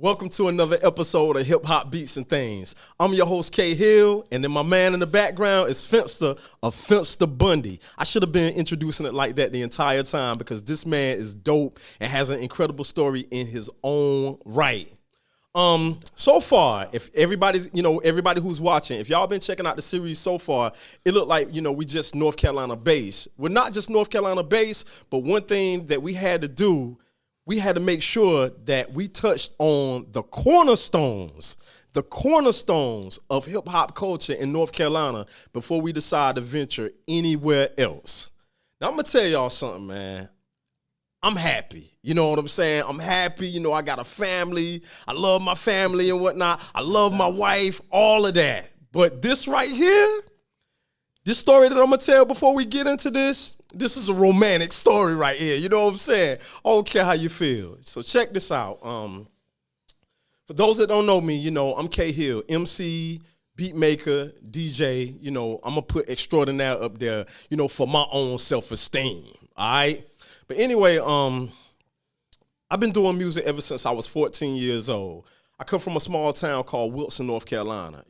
Welcome to another episode of Hip Hop Beats and Things. I'm your host, K Hill, and then my man in the background is Finster of Finster Bundy. I should have been introducing it like that the entire time because this man is dope and has an incredible story in his own right. So far, if everybody's, everybody who's watching, if y'all been checking out the series so far, it looked like, we just North Carolina based. We're not just North Carolina based, but one thing that we had to do, we had to make sure that we touched on the cornerstones of hip hop culture in North Carolina before we decide to venture anywhere else. Now, I'm going to tell y'all something, man. I'm happy. You know what I'm saying? I'm happy. I got a family. I love my family and whatnot. I love my wife, all of that. But this right here, this story that I'm going to tell before we get into this is a romantic story right here. You know what I'm saying? I don't care how you feel. So check this out. For those that don't know me, I'm K Hill, MC, beat maker, DJ. I'm going to put extraordinaire up there, for my own self-esteem. All right? But anyway, I've been doing music ever since I was 14 years old. I come from a small town called Wilson, North Carolina.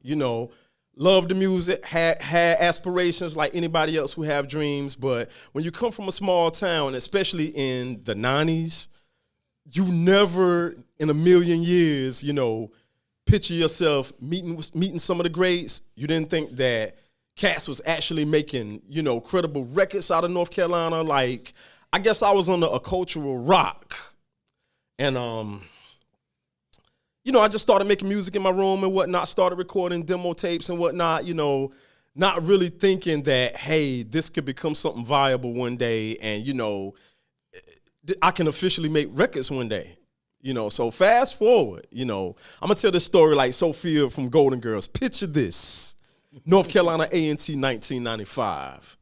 Love the music, had aspirations like anybody else who have dreams. But when you come from a small town, especially in the 90s, you never in a million years, picture yourself meeting some of the greats. You didn't think that cats was actually making, credible records out of North Carolina. Like, I guess I was under a cultural rock. And, I just started making music in my room and whatnot, started recording demo tapes and whatnot, not really thinking that, hey, this could become something viable one day and, I can officially make records one day. So fast forward, I'm going to tell this story like Sophia from Golden Girls. Picture this, North Carolina A&T 1995.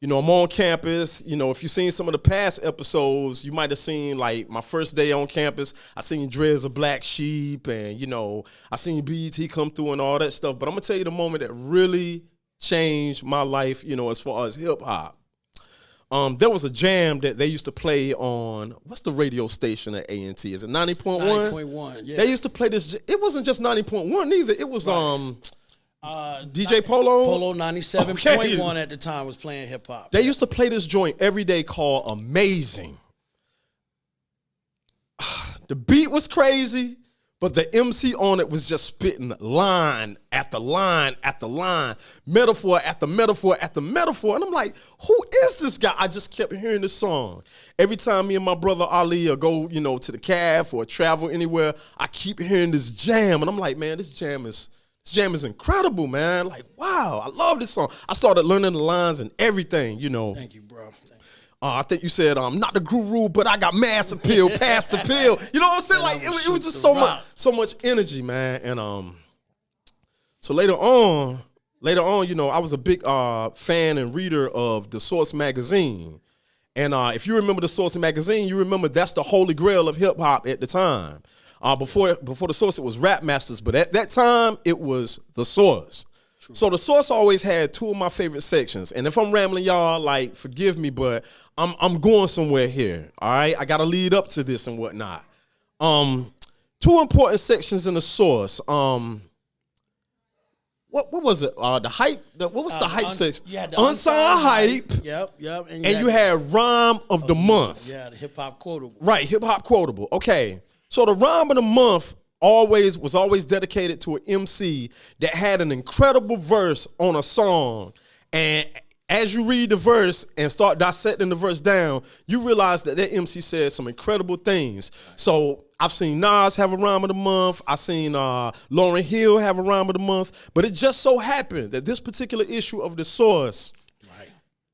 I'm on campus. If you've seen some of the past episodes, you might have seen, like, my first day on campus, I seen Dreads of Black Sheep, and, I seen BET come through and all that stuff. But I'm going to tell you the moment that really changed my life, as far as hip-hop. There was a jam that they used to play on, what's the radio station at A&T? Is it 90.1? 90.1, yeah. They used to play this. It wasn't just 90.1 either. It was, DJ Polo? Polo 97.1 at the time was playing hip hop. They used to play this joint every day called Amazin. The beat was crazy, but the MC on it was just spitting line after line after line, metaphor after metaphor after metaphor. And I'm like, who is this guy? I just kept hearing this song. Every time me and my brother Ali or go, to the caf or travel anywhere, I keep hearing this jam. And I'm like, man, this jam is incredible, man. Like, wow, I love this song. I started learning the lines and everything, Thank you, bro. I think you said, not the guru, but I got mass appeal, pass the pill. You know what I'm saying? Like, it was just so much energy, man. And so later on, I was a big fan and reader of The Source magazine. And if you remember The Source magazine, you remember that's the holy grail of hip hop at the time. Before The Source, it was Rap Masters, but at that time, it was The Source. True. So The Source always had two of my favorite sections. And if I'm rambling, y'all, like, forgive me, but I'm going somewhere here, all right? I got to lead up to this and whatnot. Two important sections in The Source. What was it? The hype? What was the hype section? You had the unsigned hype. Yep. And you had rhyme of the month. Yeah, the hip hop quotable. Right, hip hop quotable. Okay. So the rhyme of the month was always dedicated to an MC that had an incredible verse on a song. And as you read the verse and start dissecting the verse down, you realize that MC said some incredible things. So I've seen Nas have a rhyme of the month. I've seen Lauryn Hill have a rhyme of the month. But it just so happened that this particular issue of The Source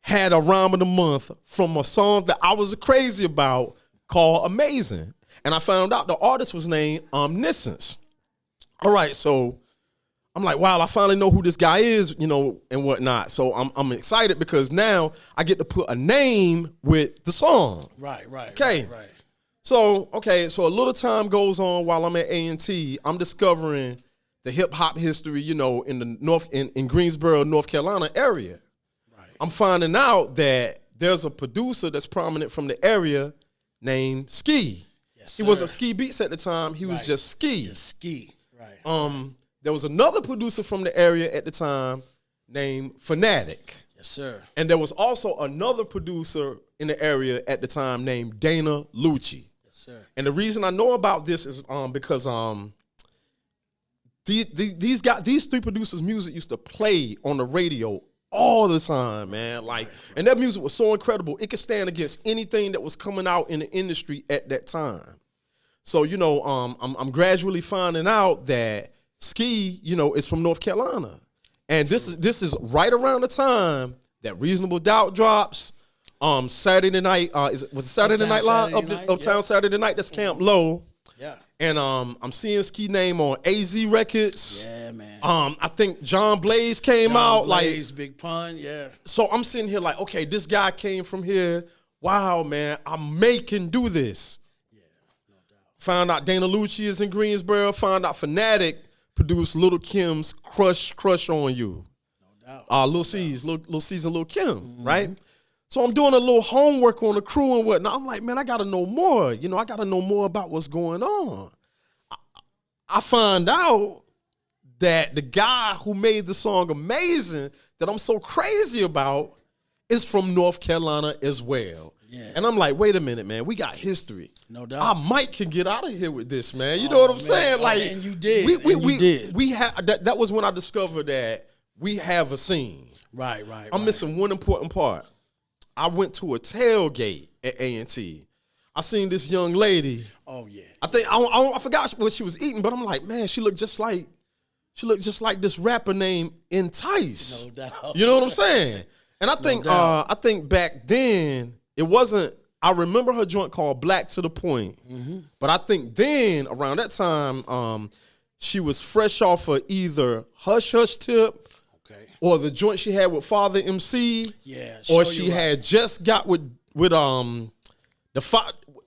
had a rhyme of the month from a song that I was crazy about called Amazin. And I found out the artist was named Omniscence. All right, so I'm like, wow, I finally know who this guy is, and whatnot. So I'm excited because now I get to put a name with the song. Right. Okay. Right. So a little time goes on while I'm at A&T. I'm discovering the hip hop history, in the in Greensboro, North Carolina area. Right. I'm finding out that there's a producer that's prominent from the area named Ski. Yes, He sir. wasn't Ski Beats at the time. He was Right. just Ski. Just ski. Right. There was another producer from the area at the time named Fanatic. Yes, sir. And there was also another producer in the area at the time named Dana Lucci. Yes, sir. And the reason I know about this is because these three producers' music used to play on the radio all the time, man. Like, and that music was so incredible. It could stand against anything that was coming out in the industry at that time. So, you know, I'm gradually finding out that Ski, you know, is from North Carolina. And this is right around the time that Reasonable Doubt drops. Saturday Night, was it Saturday Night Live? Uptown Saturday Night, that's Camp Low. Yeah. And I'm seeing Ski name on AZ Records. Yeah, man. I think John Blaze came out. Blaze, Big Pun, yeah. So I'm sitting here like, okay, this guy came from here. Wow, man, I can do this. Yeah, no doubt. Found out Dana Lucci is in Greensboro. Found out Fanatic produced Little Kim's Crush on You. No doubt. Lil C's and Lil Kim, right? So I'm doing a little homework on the crew and whatnot. I'm like, man, I got to know more. You know, I got to know more about what's going on. I find out that the guy who made the song Amazin, that I'm so crazy about, is from North Carolina as well. Yeah. And I'm like, wait a minute, man, we got history. No doubt. I might can get out of here with this, man. You know what I'm saying? Like, and you did. We had that was when I discovered that we have a scene. Right. I'm missing one important part. I went to a tailgate at A&T. I seen this young lady. Oh yeah. I forgot what she was eating, but I'm like, man, she looked just like this rapper named Entice. No doubt. You know what I'm saying? And I think back then it wasn't. I remember her joint called Black to the Point, but I think then around that time, she was fresh off of either Hush Hush Tip. Or the joint she had with Father MC. Yeah. Or she had just got with the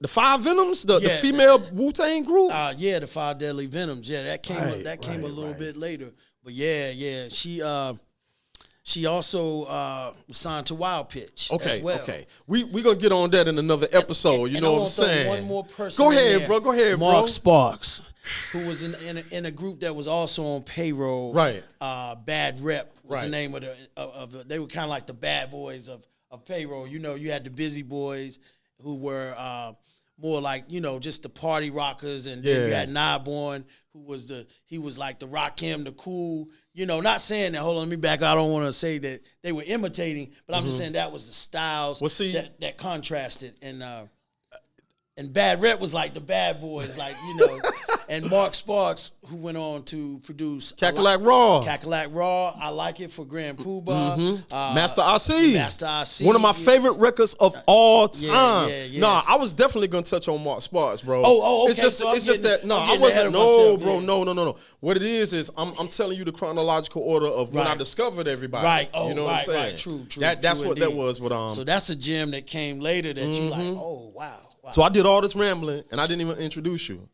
Five Venoms, the female Wu-Tang group. The Five Deadly Venoms. Yeah, that came a little bit later. But yeah. She also was signed to Wild Pitch. Okay, as well. okay. We gonna get on that in another episode. You know what I'm saying? One more person. Go ahead, bro. Mark Sparks, who was in a group that was also on payroll. Right. Bad Rep was the name of they were kind of like the bad boys of payroll. You know, you had the Busy Boys who were more like, you know, just the party rockers, and then you had Nightborn, who was like the Rakim, the cool. You know, not saying that. Hold on, let me back. I don't want to say that they were imitating, but I'm just saying that was the styles that contrasted, and Bad Rep was like the bad boys, like, you know. And Mark Sparks, who went on to produce Cackalack Raw. I Like It for Grand Poobah. Master IC. Master IC. One of my favorite records of all time. Yeah. Nah, I was definitely gonna touch on Mark Sparks, bro. Oh, okay. It's just that I wasn't. No, bro. No. What it is I'm telling you the chronological order of when I discovered everybody. Right. Oh, you know what I'm saying? Right. True. That's true what indeed. that was. With So that's a gem that came later that you like. Oh, wow. So I did all this rambling and I didn't even introduce you.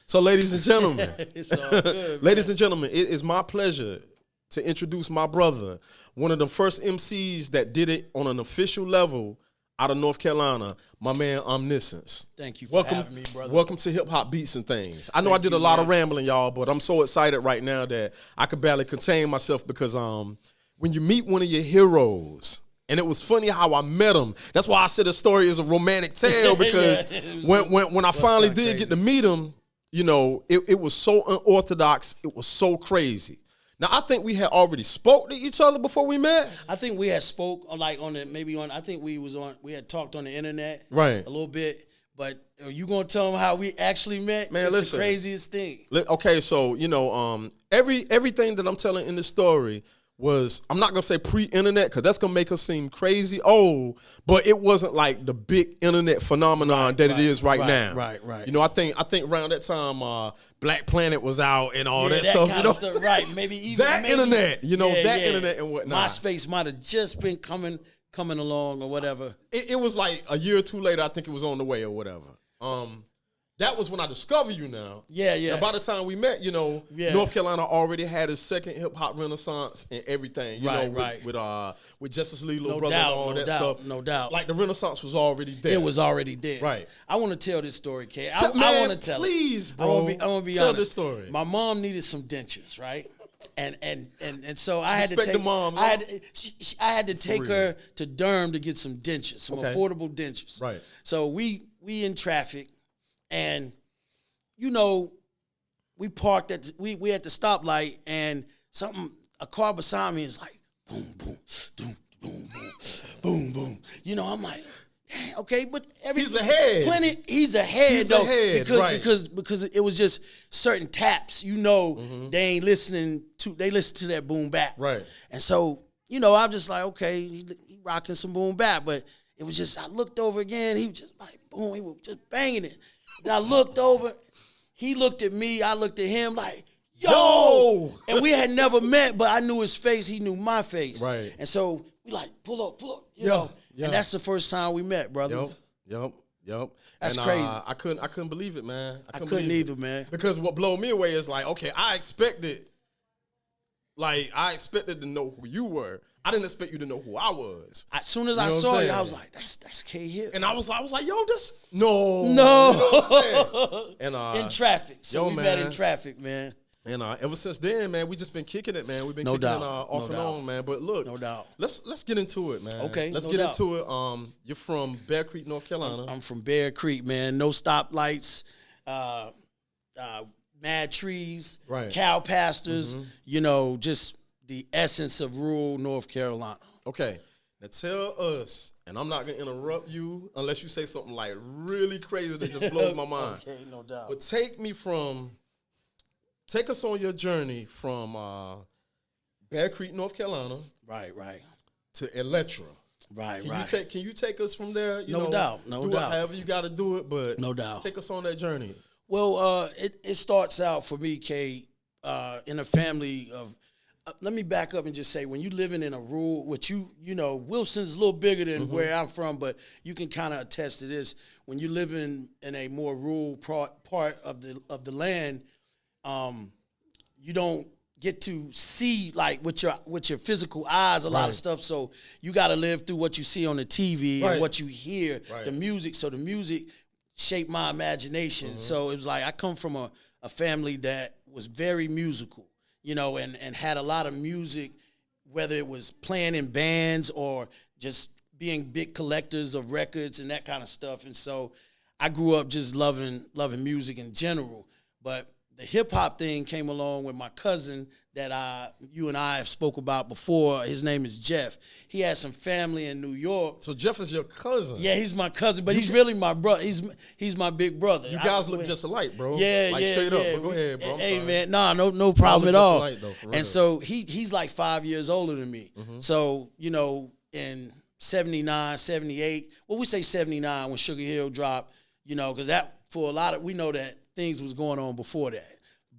So, ladies and gentlemen, it's all good, ladies and gentlemen, it is my pleasure to introduce my brother, one of the first MCs that did it on an official level out of North Carolina, my man Omniscence. Thank you for having me, brother. Welcome to Hip Hop Beats and Things. I know I did a lot of rambling, y'all, but I'm so excited right now that I can barely contain myself because when you meet one of your heroes, and it was funny how I met him. That's why I said the story is a romantic tale, because when I finally did get to meet him, you know, it was so unorthodox. It was so crazy. Now, I think we had already spoke to each other before we met. I think we had spoke I think we had talked on the internet right a little bit. But are you gonna tell them how we actually met? Man, it's listen, the craziest thing. Okay, so you know, everything that I'm telling in this story was, I'm not gonna say pre-internet because that's gonna make us seem crazy old, but it wasn't like the big internet phenomenon it is right now. Right. You know, I think around that time, Black Planet was out and all that stuff. You know, stuff, right? Maybe even internet. You know, internet and whatnot. MySpace might have just been coming along or whatever. It was like a year or two later. I think it was on the way or whatever. that was when I discovered you now. Yeah, yeah. And by the time we met, North Carolina already had its second hip hop renaissance and everything. With Justice Lee, Little Brother, and all that stuff. No doubt. Like the renaissance was already there. It was already there. Right. I want to tell this story, K. Man, I want to tell please, it. bro. I want to be tell honest. this story. My mom needed some dentures, right? And so I had Respect to take the moms, I had to take her to Durham to get some dentures, some affordable dentures. Right. So we in traffic, and we parked we at the stoplight, and a car beside me is like boom boom boom boom boom boom boom. I'm like, dang, okay, but he's ahead. He's ahead. He's though, ahead, because it was just certain taps. They ain't listening to. They listen to that boom bap. Right. And so I'm just like, okay, he rocking some boom bap, but it was just I looked over again. He was just like boom. He was just banging it. And I looked over. He looked at me. I looked at him like, yo. And we had never met, but I knew his face. He knew my face. Right. And so we like, pull up, you know. Yeah. And that's the first time we met, brother. Yep. That's and, crazy. I couldn't believe it, man. I couldn't either, man. Because what blew me away is like, okay, I expected to know who you were. I didn't expect you to know who I was. As soon as I saw you, I was like, that's K Hill. And I was like, yo, this no. You know what I'm saying? In traffic. So we met in traffic, man. And ever since then, man, we just been kicking it, man. We've been kicking it off and on, man. But look, no doubt. Let's get into it, man. Okay, let's get into it. You're from Bear Creek, North Carolina. I'm from Bear Creek, man. No stoplights, mad trees, right. Cow pastures. Just the essence of rural North Carolina. Okay, now tell us, and I'm not gonna interrupt you unless you say something like really crazy that just blows my mind. Okay, no doubt. But take us on your journey from Bear Creek, North Carolina. Right. To Electra. Right. Can you take us from there? No doubt. Do it however you got to do it, but no doubt. Take us on that journey. Well, it starts out for me, K, in a family of. Let me back up and just say, when you living in a rural, which Wilson's a little bigger than where I'm from, but you can kind of attest to this. When you live in a more rural part of the land, you don't get to see like with your physical eyes a lot of stuff. So you got to live through what you see on the TV and what you hear, the music. So the music shaped my imagination. So it was like I come from a family that was very musical. And had a lot of music, whether it was playing in bands or just being big collectors of records and that kind of stuff. And so I grew up just loving music in general. But the hip hop thing came along with my cousin that you and I have spoke about before. His name is Jeff. He has some family in New York. So Jeff is your cousin? Yeah, he's my cousin, but he's really my brother. He's my big brother. You guys look just alike, bro. Yeah, straight up. But go ahead, bro. Hey, man, no problem at all. Alike, though, for real. And so he's like 5 years older than me. So, in 79, 78, well, we say 79 when Sugar Hill dropped, because that, for a lot of, we know that things was going on before that.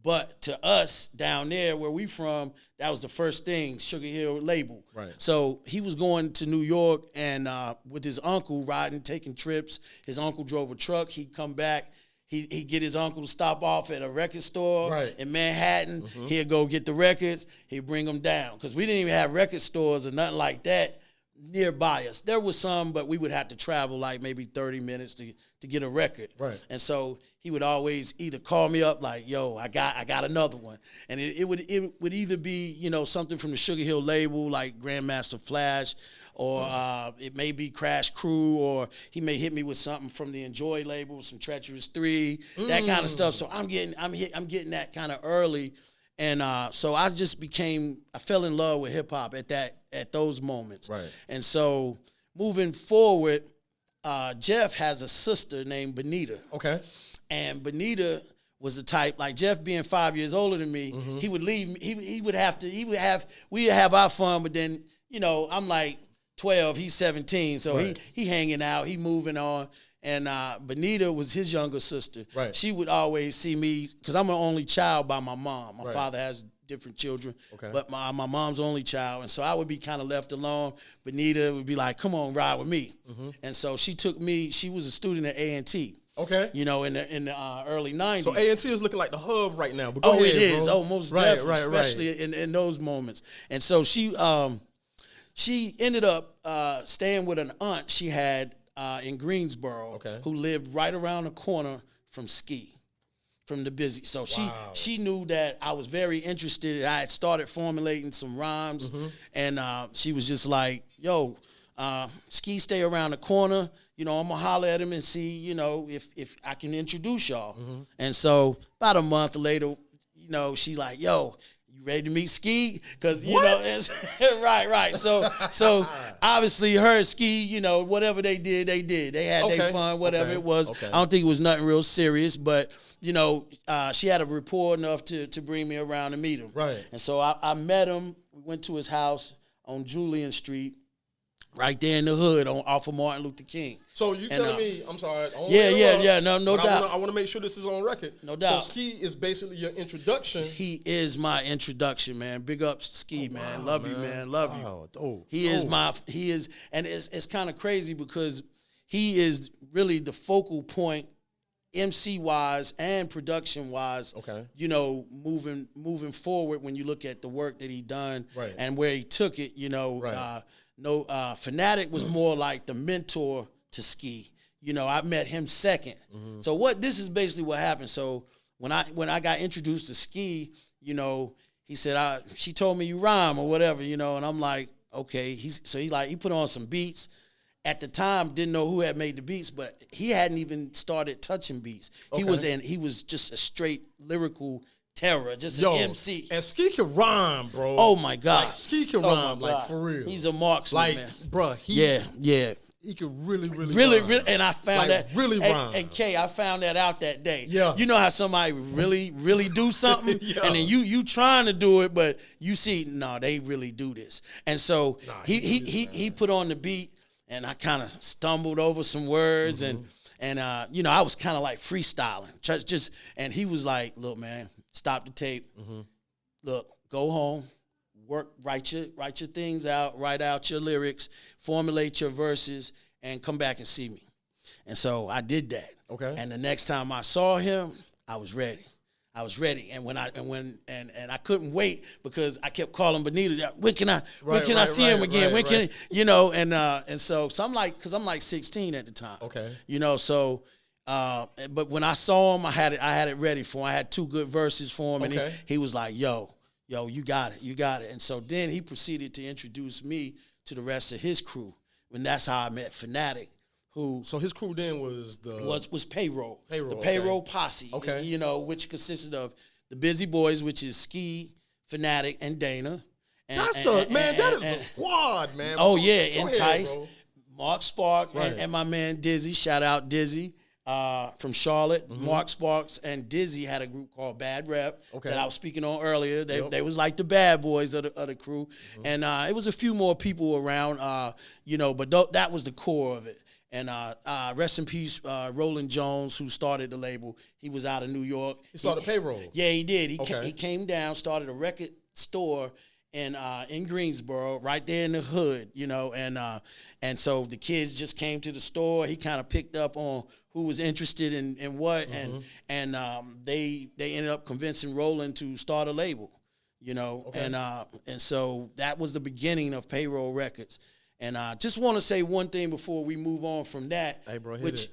But to us down there where we from, that was the first thing, Sugar Hill label. Right. So he was going to New York and with his uncle taking trips. His uncle drove a truck. He'd come back. He'd get his uncle to stop off at a record store in Manhattan. He'd go get the records. He'd bring them down. Because we didn't even have record stores or nothing like that nearby us. There was some, but we would have to travel like maybe 30 minutes to get a record. Right. And so he would always either call me up like, yo, I got another one. And it would either be, something from the Sugar Hill label like Grandmaster Flash, or it may be Crash Crew, or he may hit me with something from the Enjoy label, some Treacherous 3, that kind of stuff. So I'm getting that kind of early. And so I fell in love with hip hop at those moments. Right. And so moving forward, Jeff has a sister named Benita. Okay. And Benita was the type, like Jeff being 5 years older than me, he would leave me, we'd have our fun, but then, I'm like 12, he's 17, so he hanging out, he moving on. And Benita was his younger sister. Right. She would always see me, because I'm an only child by my mom. My father has different children, but my mom's only child. And so I would be kind of left alone. Benita would be like, come on, ride with me. And so she took me, she was a student at A&T. Okay. You know, in the early 90s. So A&T is looking like the hub right now. But go ahead, it is. bro. Oh, most definitely, especially in those moments. And so she ended up staying with an aunt she had in Greensboro, who lived right around the corner from Ski, from the Busy. So she knew that I was very interested. I had started formulating some rhymes, and she was just like, yo, Ski stay around the corner. You know, I'm going to holler at him and see, you know, if I can introduce y'all. And so about a month later, you know, she like, yo, you ready to meet Ski? Because, you know, it's, right. So obviously her and Ski, you know, whatever they did, they did. They had their fun, whatever it was. I don't think it was nothing real serious, but, you know, she had a rapport enough to bring me around to meet him. Right. And so I met him. We went to his house on Julian Street, right there in the hood off of Martin Luther King. So you telling me, I'm sorry. No doubt. I want to make sure this is on record. No doubt. So Ski is basically your introduction. He is my introduction, man. Big ups to Ski, man. Love you, man. Love you. He is, and it's kind of crazy because he is really the focal point, MC-wise and production-wise, you know, moving forward when you look at the work that he done and where he took it, you know. Fanatic was more like the mentor to Ski. You know, I met him second. So this is basically what happened. So when I got introduced to Ski, you know, he said, she told me you rhyme or whatever, you know, and I'm like, okay. He put on some beats. At the time, didn't know who had made the beats, but he hadn't even started touching beats. He was just a straight lyrical terror, just an MC. And Ski can rhyme, bro. Oh my God, like, Ski can rhyme, like for real. He's a marksman, like, man. Bro, He can really rhyme. And I found like, that really rhyme. And Kay, I found that out that day. Yeah, you know how somebody really do something, and then you trying to do it, but you see, no, they really do this. And so he put on the beat, and I kind of stumbled over some words, and you know, I was kind of like freestyling, and he was like, look, man. Stop the tape. Look, go home, write your things out, write out your lyrics, formulate your verses, and come back and see me. And so I did that. Okay. And the next time I saw him, I was ready. And I couldn't wait because I kept calling Benita. When can I see him again? When can you know? And so I'm like, because I'm like 16 at the time. Okay. You know, so. But when I saw him, I had it ready for him. I had two good verses for him, and he was like, yo, you got it. And so then he proceeded to introduce me to the rest of his crew, and that's how I met Fanatic. So his crew then was Payroll. The Payroll Posse. Okay. You know, which consisted of the Busy Boys, which is Ski, Fanatic, and Dana. That is a squad, man. Oh yeah, Entice, Mark Spark, and my man Dizzy. Shout out Dizzy. From Charlotte, Mark Sparks and Dizzy had a group called Bad Rep that I was speaking on earlier. They was like the bad boys of the crew, and it was a few more people around, you know, but that was the core of it. And rest in peace, Roland Jones, who started the label. He was out of New York. He started Payroll. Yeah, he did. He came down, started a record store in Greensboro, right there in the hood, you know, and so the kids just came to the store. He kind of picked up on who was interested in what, and they ended up convincing Roland to start a label, you know, and so that was the beginning of Payroll Records. And I just want to say one thing before we move on from that,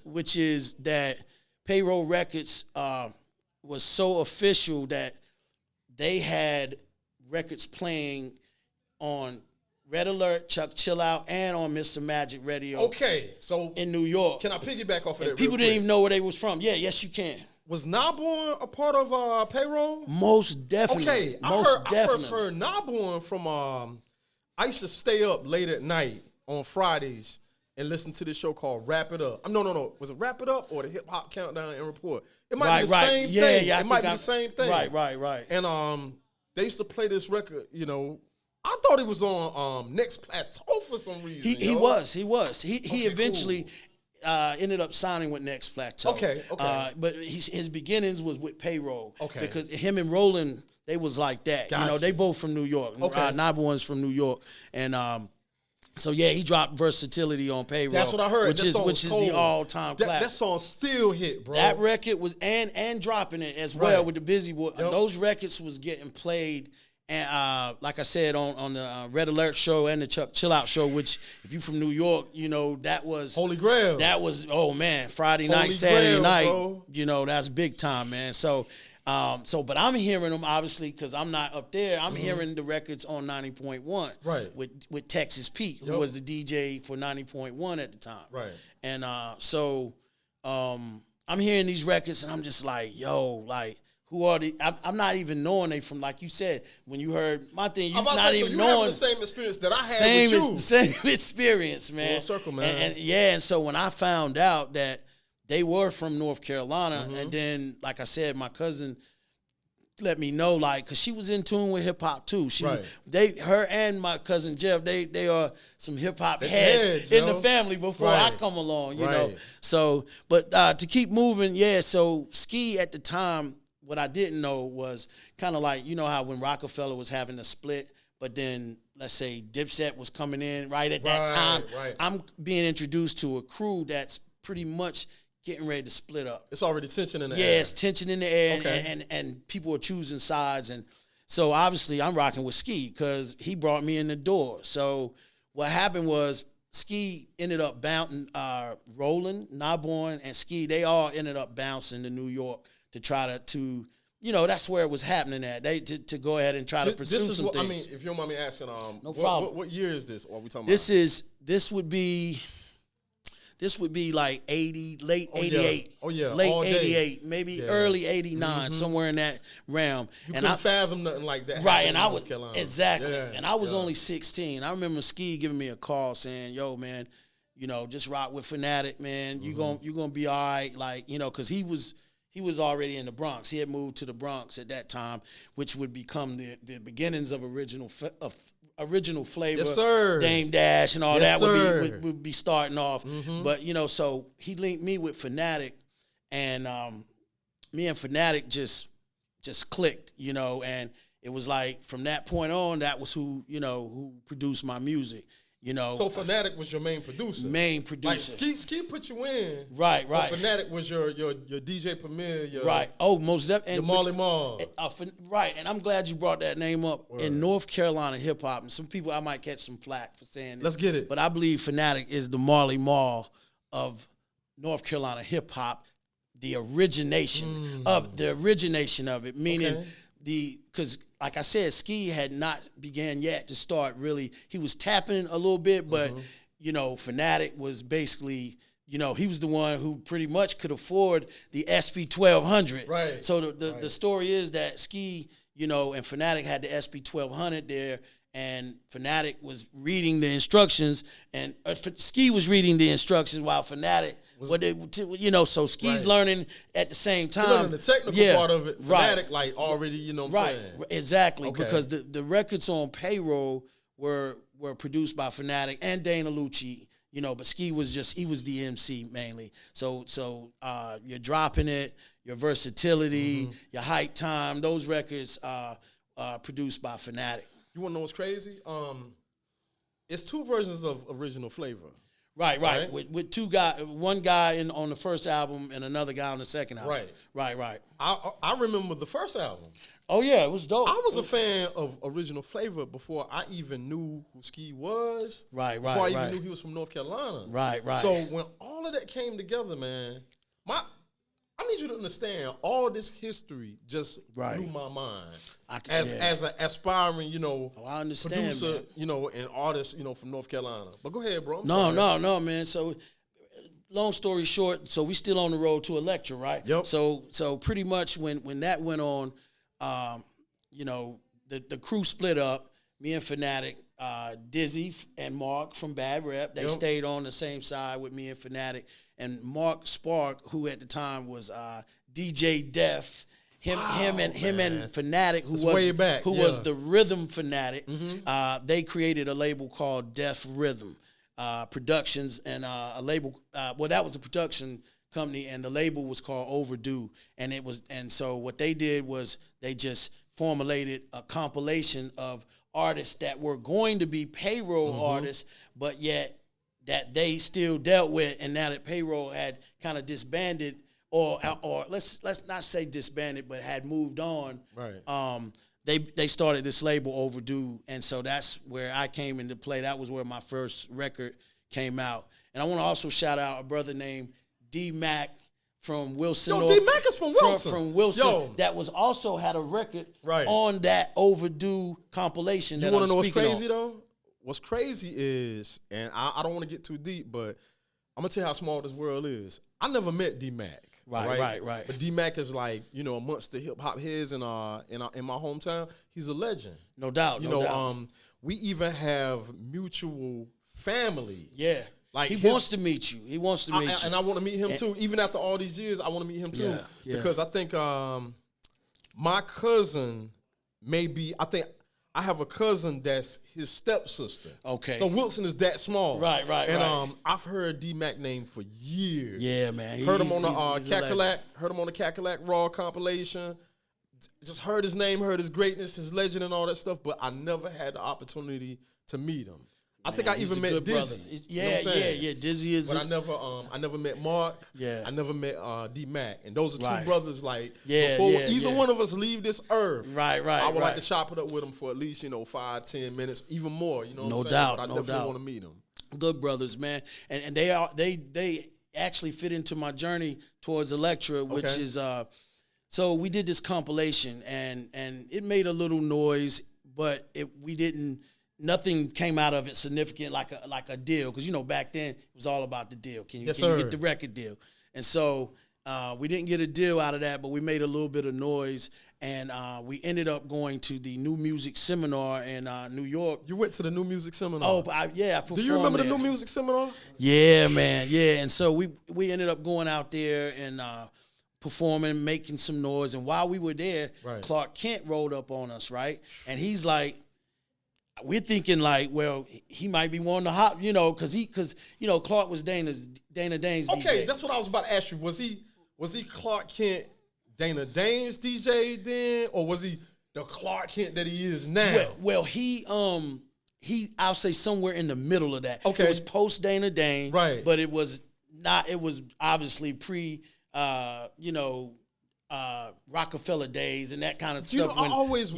which is that Payroll Records was so official that they had records playing on Red Alert, Chuck Chill Out, and on Mr. Magic Radio. Okay, so in New York. Can I piggyback off of that? People didn't even know where they was from. Yeah, yes, you can. Was Naborn a part of Payroll? Most definitely. Okay, I first heard Naborn from. I used to stay up late at night on Fridays and listen to this show called Wrap It Up. No. Was it Wrap It Up or the Hip Hop Countdown and Report? It might be the same thing. Yeah, it might be the same thing. Right. And they used to play this record, you know. I thought he was on Next Plateau for some reason. He was. He eventually ended up signing with Next Plateau. Okay. But his beginnings was with Payroll. Okay. Because him and Roland, they was like that. Gotcha. You know, they both from New York. Okay. Naborn's from New York. And So yeah, he dropped Versatility on Payroll. That's what I heard. Which is the all-time classic. That song still hit, bro. That record was and dropping it as well with the Busy Boy. Yep. Those records was getting played, and like I said on the Red Alert show and the Chuck Chill Out show, which if you from New York, you know that was Holy Grail. That was Friday night, Holy Saturday Grail, night. bro. You know that's big time, man. So but I'm hearing them obviously because I'm not up there. I'm hearing the records on 90.1, right? With Texas Pete, who was the DJ for 90.1 at the time, right? And so I'm hearing these records and I'm just like, yo, like who are the? I'm not even knowing they from, like you said when you heard my thing. You not even you knowing the same experience that I had with you. Same experience, man. Full circle, man. And so when I found out that they were from North Carolina, and then, like I said, my cousin let me know, like, because she was in tune with hip hop too. Her and my cousin Jeff, they are some hip hop heads in the family before I come along, you know. So, but to keep moving, so Ski at the time, what I didn't know was kind of like, you know how when Rockefeller was having a split, but then let's say Dipset was coming in right at that time. I'm being introduced to a crew that's pretty much getting ready to split up. It's already tension in the air. Yeah, it's tension in the air, and people are choosing sides. And so obviously I'm rocking with Ski because he brought me in the door. So what happened was Ski ended up bouncing, Roland, Naborn, and Ski, they all ended up bouncing to New York to try to you know, that's where it was happening at. They to go ahead and try to pursue some things. I mean, if you don't mind me asking, no problem. What year is this? Or are we talking about? This would be like late 88. Oh yeah. Late all 88, maybe early 89, somewhere in that realm. You couldn't fathom nothing like that. Right, and I was exactly. Yeah, and I was only 16. I remember Ski giving me a call saying, "Yo, man, you know, just rock with Fanatic, man. You gonna be all right." Like, you know, because he was already in the Bronx. He had moved to the Bronx at that time, which would become the beginnings of original flavor. Yes, sir. Dame Dash and all that would be starting off. But, you know, so he linked me with Fanatic, and me and Fanatic just clicked, you know, and it was like from that point on, that was who produced my music. You know, so Fanatic was your main producer. Like Ski put you in. Right. But Fanatic was your DJ Premier. Right. Oh, most definitely. Your Marley Marl. Right, and I'm glad you brought that name up. Word. In North Carolina hip hop, and some people I might catch some flack for saying this. Let's get it. But I believe Fanatic is the Marley Marl of North Carolina hip hop, the origination of it, meaning because like I said, Ski had not began yet to start really. He was tapping a little bit, but, you know, Fanatic was basically, you know, he was the one who pretty much could afford the SP 1200. Right. So the story is that Ski, you know, and Fanatic had the SP 1200 there, and Fanatic was reading the instructions, and Ski was reading the instructions while Fanatic so Ski's learning at the same time. Learning the technical part of it. Fanatic, right. like already, you know what I'm saying? Exactly. Okay. Because the records on Payroll were produced by Fanatic and Dana Lucci, you know, but Ski was he was the MC mainly. So you're dropping it, your versatility, your hype time, those records are produced by Fanatic. You wanna know what's crazy? It's two versions of Original Flavor. Right. With two guys, one guy on the first album and another guy on the second album. Right. I remember the first album. Oh yeah, it was dope. I was a fan of Original Flavor before I even knew who Ski was. Right. Before I even knew he was from North Carolina. Right. So when all of that came together, man, I need you to understand all this history just blew my mind. As an aspiring, you know, I understand, producer, man. you know, and artist, you know, from North Carolina. But go ahead, bro. No, man. So, long story short, so we still on the road to Electra, right? Yep. So pretty much when that went on, you know, the crew split up. Me and Fanatic, Dizzy and Mark from Bad Rep, they stayed on the same side with me and Fanatic. And Mark Spark, who at the time was DJ Def, him and Fanatic, who was the rhythm fanatic, they created a label called Def Rhythm Productions, and a label. That was a production company, and the label was called Overdue. And so what they did was they just formulated a compilation of artists that were going to be payroll artists, but yet that they still dealt with, and now that payroll had kind of disbanded, or let's not say disbanded, but had moved on. Right. They started this label Overdue, and so that's where I came into play. That was where my first record came out. And I want to also shout out a brother named D Mac from Wilson. D Mac is from Wilson. From Wilson. That was also had a record on that Overdue compilation. You want to know what's crazy though? What's crazy is, and I don't want to get too deep, but I'm gonna tell you how small this world is. I never met D Mac. Right. But D Mac is like, amongst the hip hop heads in my hometown, he's a legend. No doubt. We even have mutual family. Yeah. Like he wants to meet you. He wants to meet you. And I want to meet him too. Even after all these years, I want to meet him too. Yeah. Because I think my cousin I have a cousin that's his stepsister. Okay. So Wilson is that small. Right. And I've heard D-Mac name for years. Yeah, man. Heard him on the Cackalack Raw compilation. Just heard his name, heard his greatness, his legend and all that stuff, but I never had the opportunity to meet him. I think I even met Dizzy. Yeah. Dizzy is. But I never met Mark. Yeah. I never met D-Mac. And those are two brothers before either one of us leave this earth. Right. I would like to chop it up with them for at least, 5-10 minutes, even more. You know what I'm saying? No doubt. But I definitely want to meet them. Good brothers, man. And they actually fit into my journey towards Elektra, which is so we did this compilation and it made a little noise, but nothing came out of it significant like a deal, because back then it was all about the deal. Can you get the record deal? And so we didn't get a deal out of that, but we made a little bit of noise, and we ended up going to the New Music Seminar in New York. You went to the New Music Seminar? Oh, I performed. Do you remember the New Music Seminar? Yeah, man, yeah. And so we ended up going out there and performing, making some noise, and while we were there, Clark Kent rolled up on us, right? And he's like, we're thinking like, well, he might be wanting to hop, because Clark was Dana Dane's DJ. Okay, that's what I was about to ask you. Was he Clark Kent, Dana Dane's DJ then, or was he the Clark Kent that he is now? Well, he I'll say somewhere in the middle of that. Okay, it was post Dana Dane, right? But it was not. It was obviously pre, Rockefeller days and that kind of stuff. I always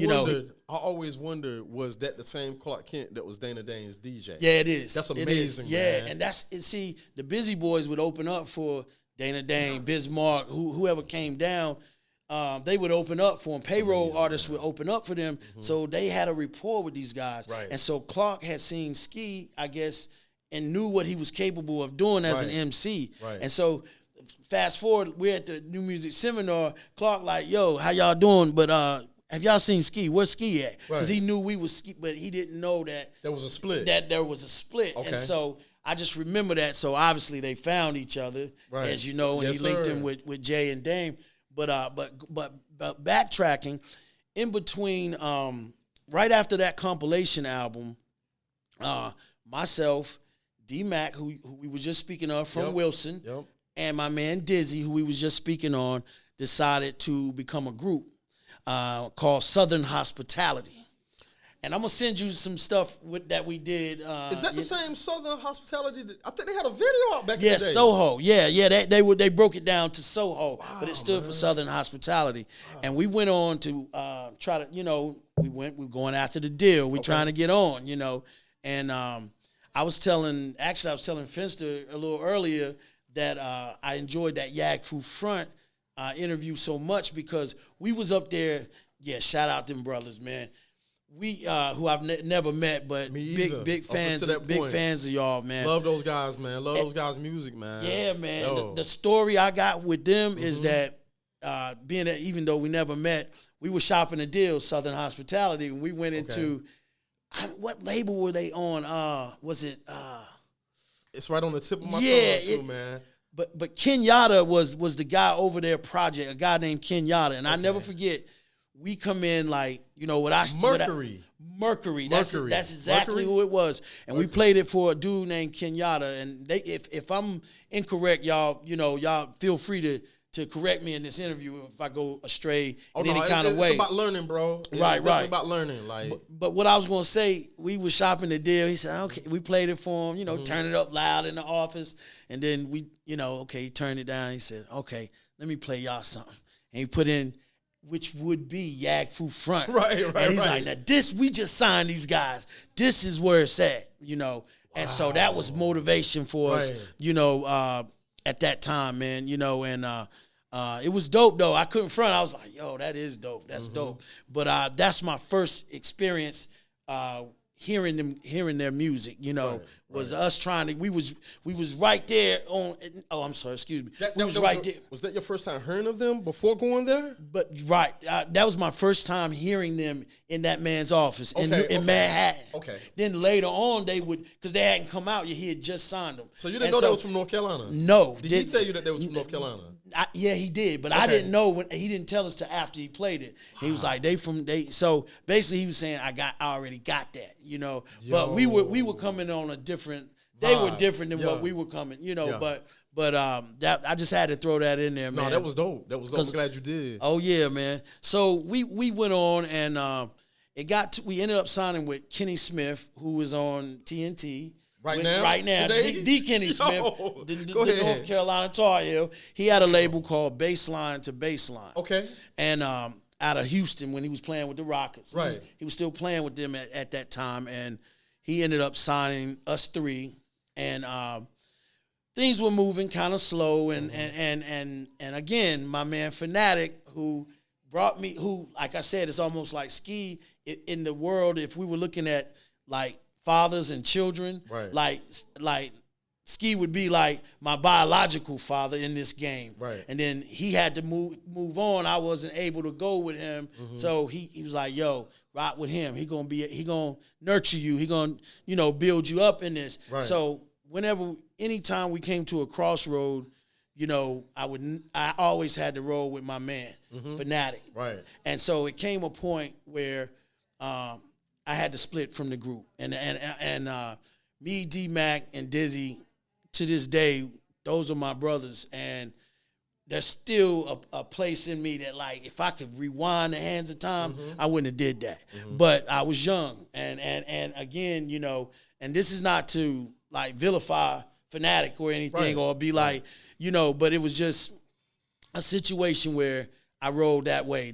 wondered, was that the same Clark Kent that was Dana Dane's DJ? Yeah, it is. That's amazing, man. Yeah, and see, the Busy Boys would open up for Dana Dane, Bismarck, whoever came down. They would open up for them. Payroll artists would open up for them. Mm-hmm. So they had a rapport with these guys. Right. And so Clark had seen Ski, I guess, and knew what he was capable of doing as an MC. Right. And so fast forward, we're at the New Music Seminar. Clark like, yo, how y'all doing? But have y'all seen Ski? Where's Ski at? Because he knew we was Ski, but he didn't know that there was a split. Okay. And so I just remember that. So obviously they found each other, as you know, and he linked him with Jay and Dame. But backtracking, in between, right after that compilation album, myself, D-Mac, who we were just speaking of from Wilson, and my man Dizzy, who we was just speaking on, decided to become a group called Southern Hospitality. And I'm going to send you some stuff that we did. Is that the same Southern Hospitality? I think they had a video out back in the day. Yes, Soho. Yeah. They broke it down to Soho, but it stood for Southern Hospitality. Wow. And we went on to try to, we're going after the deal. We're trying to get on, And I was telling Finster a little earlier that I enjoyed that Yag Fu Front interview so much because we was up there. Yeah, shout out them brothers, man. We who I've never met, but big fans of y'all, man. Love those guys, man. Love those guys' music, man. Yeah, man. The story I got with them is that even though we never met, we were shopping a deal, Southern Hospitality, and we went into what label were they on? Was it? It's right on the tip of my tongue too, man. But Kenyatta was the guy over their project, a guy named Kenyatta, and I never forget. We come in like, Mercury. That's exactly who it was. And we played it for a dude named Kenyatta. And if I'm incorrect, y'all feel free to correct me in this interview if I go astray in no, any kind of way. It's about learning, bro. It's right. definitely about learning. Like, but what I was gonna say, we was shopping the deal. He said, okay, we played it for him. You know, turn it up loud in the office, and then we, you know, okay, he turned it down. He said, okay, let me play y'all something, and he put in, which would be Yak Fu Front. Right. And he's like, now this, we just signed these guys. This is where it's at, you know. And so that was motivation for us, you know, at that time, man, you know, and it was dope, though. I couldn't front. I was like, yo, that is dope. That's dope. But that's my first experience hearing their music, you know, was us trying to, we was right there on, oh, I'm sorry, excuse me. That was right there. Was that your first time hearing of them before going there? But that was my first time hearing them in that man's office in Manhattan. Okay. Then later on they would, because they hadn't come out yet, he had just signed them. So you didn't know that was from North Carolina? No. Did he tell you that they was from North Carolina? Yeah, he did, but I didn't know when he didn't tell us till after he played it. He was like, so basically he was saying I already got that, you know. Yo. But we were coming on a different. They were different than what we were coming, you know. Yeah. But that I just had to throw that in there, man. No, that was dope. That was dope. I'm glad you did. Oh yeah, man. So we went on and we ended up signing with Kenny Smith, who was on TNT. Right now, the Kenny Smith, the North Carolina Tar Heel. He had a label called Baseline to Baseline. Okay. And out of Houston when he was playing with the Rockets. Right. He was still playing with them at that time, and he ended up signing us three, and things were moving kind of slow, and again, my man Fanatic, who brought me, who, like I said, it's almost like Ski in the world, if we were looking at, like, fathers and children, like Ski would be like my biological father in this game. Right. And then he had to move on. I wasn't able to go with him. Mm-hmm. So he was like, yo, rock with him. He gonna nurture you. He gonna, you know, build you up in this. Right. So anytime we came to a crossroad, you know, I always had to roll with my man, Fanatic. Right. And so it came a point where I had to split from the group, and me, D-Mac, and Dizzy, to this day, those are my brothers, and there's still a place in me that, like, if I could rewind the hands of time, I wouldn't have did that. But I was young, and again, you know, and this is not to, like, vilify Fanatic or anything, or be like, you know, but it was just a situation where I rolled that way.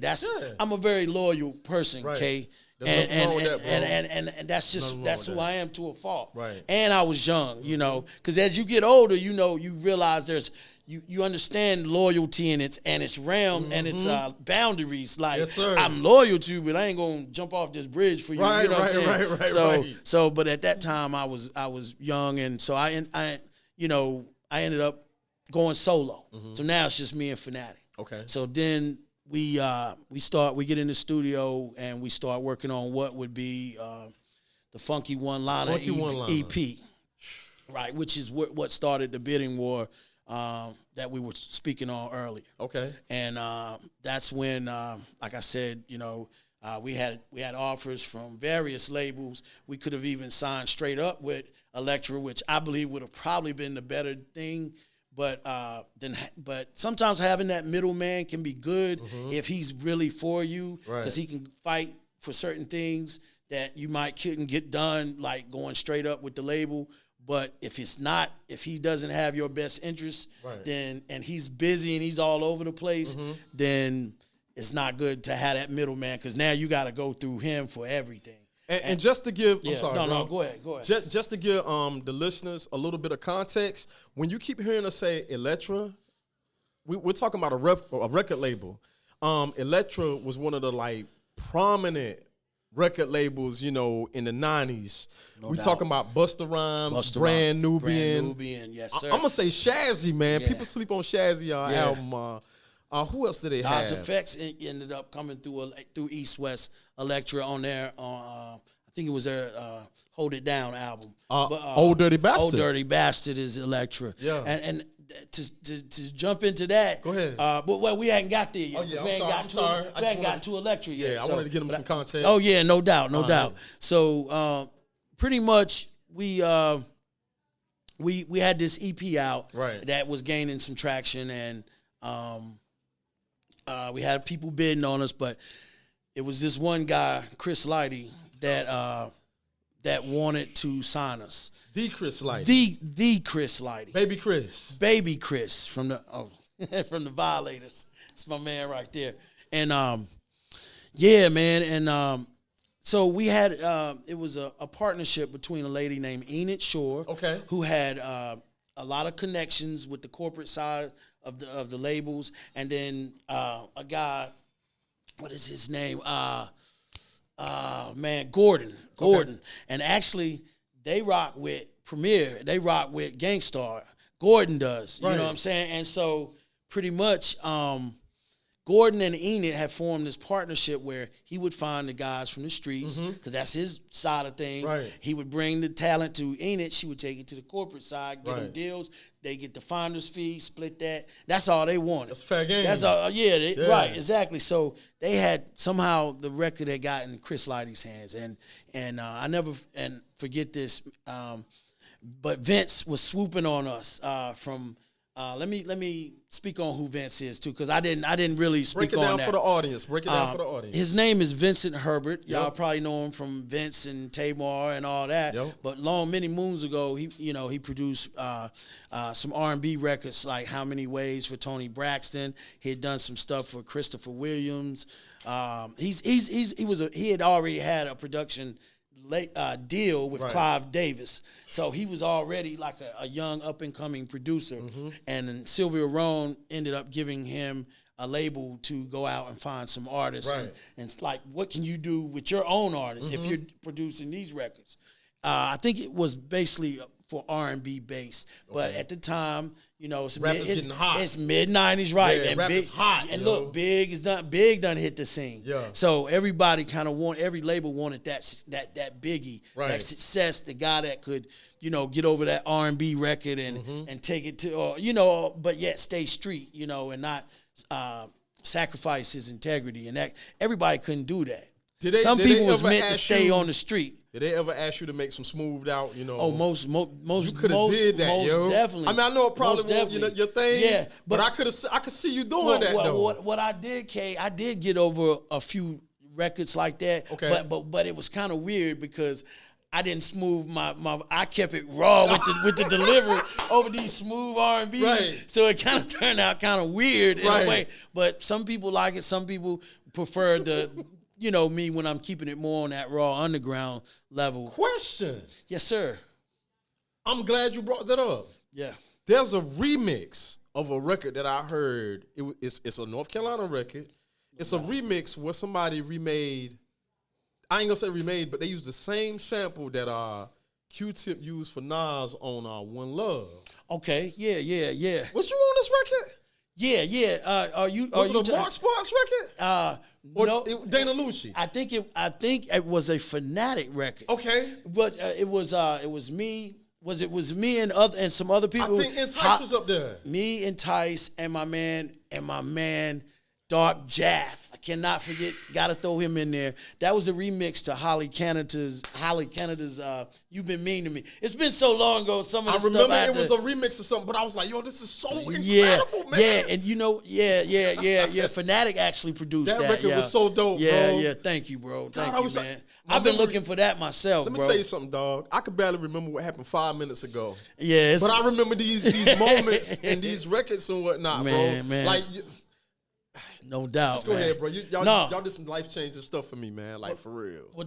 I'm a very loyal person, Kay. And that's just who I am to a fault. Right. And I was young, you know, because as you get older, you know, you realize you understand loyalty and its realm and its boundaries. Like, yes, I'm loyal to you, but I ain't gonna jump off this bridge for you. You know what I'm saying? So, but at that time I was young, and so I ended up going solo. So now it's just me and Fanatic. Okay. So then we get in the studio and we start working on what would be the Funky One-Liner EP, right? Which is what started the bidding war that we were speaking on earlier. Okay. And that's when, like I said, you know, we had offers from various labels. We could have even signed straight up with Elektra, which I believe would have probably been the better thing. But sometimes having that middleman can be good if he's really for you, because he can fight for certain things that you couldn't get done, like going straight up with the label. But if he doesn't have your best interest, then, and he's busy and he's all over the place, then it's not good to have that middleman, because now you got to go through him for everything. And just to give, I'm sorry, no, go ahead. Just to give the listeners a little bit of context, when you keep hearing us say Elektra, we're talking about a record label. Elektra was one of the, like, prominent record labels, you know, in the 90s. We talking about Busta Rhymes, Brand Nubian. Yes, sir. I'm gonna say Shazzy, man. Yeah. People sleep on Shazzy album. Who else did they have? Effects ended up coming through East West Elektra on their, I think it was their Hold It Down album. Old Dirty Bastard. Old Dirty Bastard is Elektra. Yeah. And to jump into that. Go ahead. But we hadn't got there yet. Oh, yeah, I'm sorry. We hadn't got to Elektra yet. Yeah, I wanted to get them some context. Oh, yeah, no doubt. So pretty much we had this EP out that was gaining some traction, and We had people bidding on us, but it was this one guy, Chris Lighty, that wanted to sign us. The Chris Lighty. The Chris Lighty. Baby Chris from the from the Violators. It's my man right there. And yeah, man. And so we had it was a partnership between a lady named Enid Shore, who had a lot of connections with the corporate side of the labels, and then a guy, what is his name? Gordon. And actually, they rock with Premier. They rock with Gangstar. Gordon does. You know what I'm saying? And so pretty much Gordon and Enid had formed this partnership where he would find the guys from the streets, because that's his side of things. Right. He would bring the talent to Enid. She would take it to the corporate side, get them deals. They get the finder's fee, split that. That's all they wanted. That's fair game. That's all. Yeah, right, exactly. So they had somehow the record had gotten in Chris Lighty's hands, and I never forget this. But Vince was swooping on us from. Let me speak on who Vince is too, because I didn't really speak on that. Break it down for the audience. His name is Vincent Herbert. Y'all probably know him from Vince and Tamar and all that. But many moons ago, he produced some R&B records like How Many Ways for Tony Braxton. He had done some stuff for Christopher Williams. He had already had a production deal with Clive Davis. So he was already like a young up-and-coming producer. And then Sylvia Rhone ended up giving him a label to go out and find some artists. And it's like, what can you do with your own artists if you're producing these records? I think it was basically for R&B based. But at the time, it's getting hot. It's mid-90s, right? Yeah, and rap is hot. And look, Big done hit the scene. Yeah. So everybody every label wanted that Biggie, that success, the guy that could, get over that R&B record and take it to, but yet stay street, and not sacrifice his integrity. And that everybody couldn't do that. Some people was meant to stay on the street. Did they ever ask you to make some smoothed out, Oh, most you could have did that, most definitely. I mean, I know it probably wasn't your thing. Yeah, but I could see you doing that though. What I did, Kay, I did get over a few records like that. Okay. But it was kind of weird because I didn't smooth my I kept it raw with the delivery over these smooth R&B. Right. So it kind of turned out kind of weird in a way. But some people like it. Some people prefer the me when I'm keeping it more on that raw underground level. Question. Yes, sir. I'm glad you brought that up. Yeah. There's a remix of a record that I heard. It's a North Carolina record. It's a remix where somebody remade. I ain't gonna say remade, but they used the same sample that Q-Tip used for Nas on One Love. Okay. Yeah. Was you on this record? Yeah. Was it a Mark Sparks record? No, Dana Lucci. I think it was a Fanatic record. Okay, but it was me. Was me and some other people. I think Entice was up there. Me, Entice, and my man, Dark Jaff. I cannot forget. Got to throw him in there. That was the remix to Holly Canada's "You've Been Mean to Me." It's been so long ago. Some of the stuff it was a remix or something, but I was like, "Yo, this is so incredible, man!" Yeah, and yeah. Fanatic actually produced that. That record was so dope, bro. Yeah. Thank you, bro. Thank you, man. I've been looking for that myself. Let me tell you something, dog. I could barely remember what happened 5 minutes ago. Yeah, but I remember these moments and these records and whatnot, bro. Man. Like. No doubt. Just go ahead, bro. Y'all did some life changing stuff for me, man. Like for real. Well,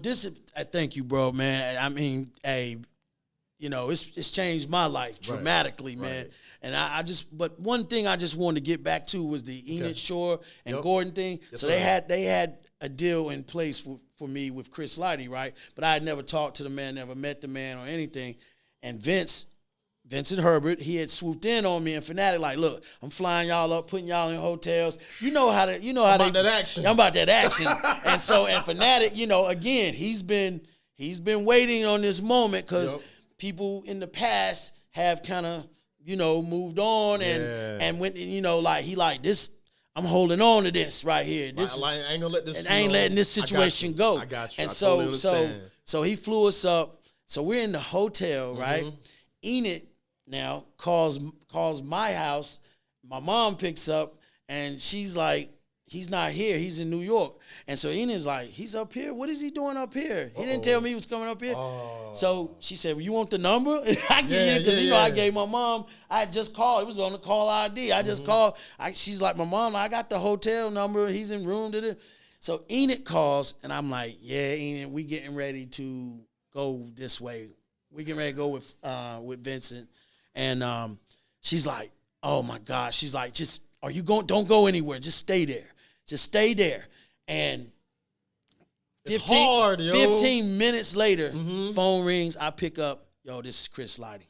I thank you, bro, man. I mean, it's changed my life dramatically, man. Right. And but one thing I just wanted to get back to was the Enid Shore and Gordon thing. Yes, so they had a deal in place for me with Chris Lighty, right? But I had never talked to the man, never met the man or anything. And Vincent Herbert, he had swooped in on me and Fanatic, like, look, I'm flying y'all up, putting y'all in hotels. I'm about that action. and Fanatic, again, he's been waiting on this moment because people in the past have kind of, moved on and went, he like this. I'm holding on to this right here. I ain't gonna let this. And I ain't letting this situation go. I got you. And totally so he flew us up. So we're in the hotel, right? Enid now calls my house. My mom picks up, And she's like, he's not here. He's in New York. And so Enid's like, he's up here? What is he doing up here? He didn't tell me he was coming up here. So she said, well, you want the number? I give you, because you know I gave my mom, I had just called. It was on the call ID. I just called. She's like, my mom, I got the hotel number. He's in room. So Enid calls, and I'm like, yeah, Enid, we getting ready to go this way. We getting ready to go with Vincent. And she's like, oh, my God. She's like, just, are you going? Don't go anywhere. Just stay there. Just stay there. And 15 minutes later, phone rings. I pick up. Yo, this is Chris Lighty.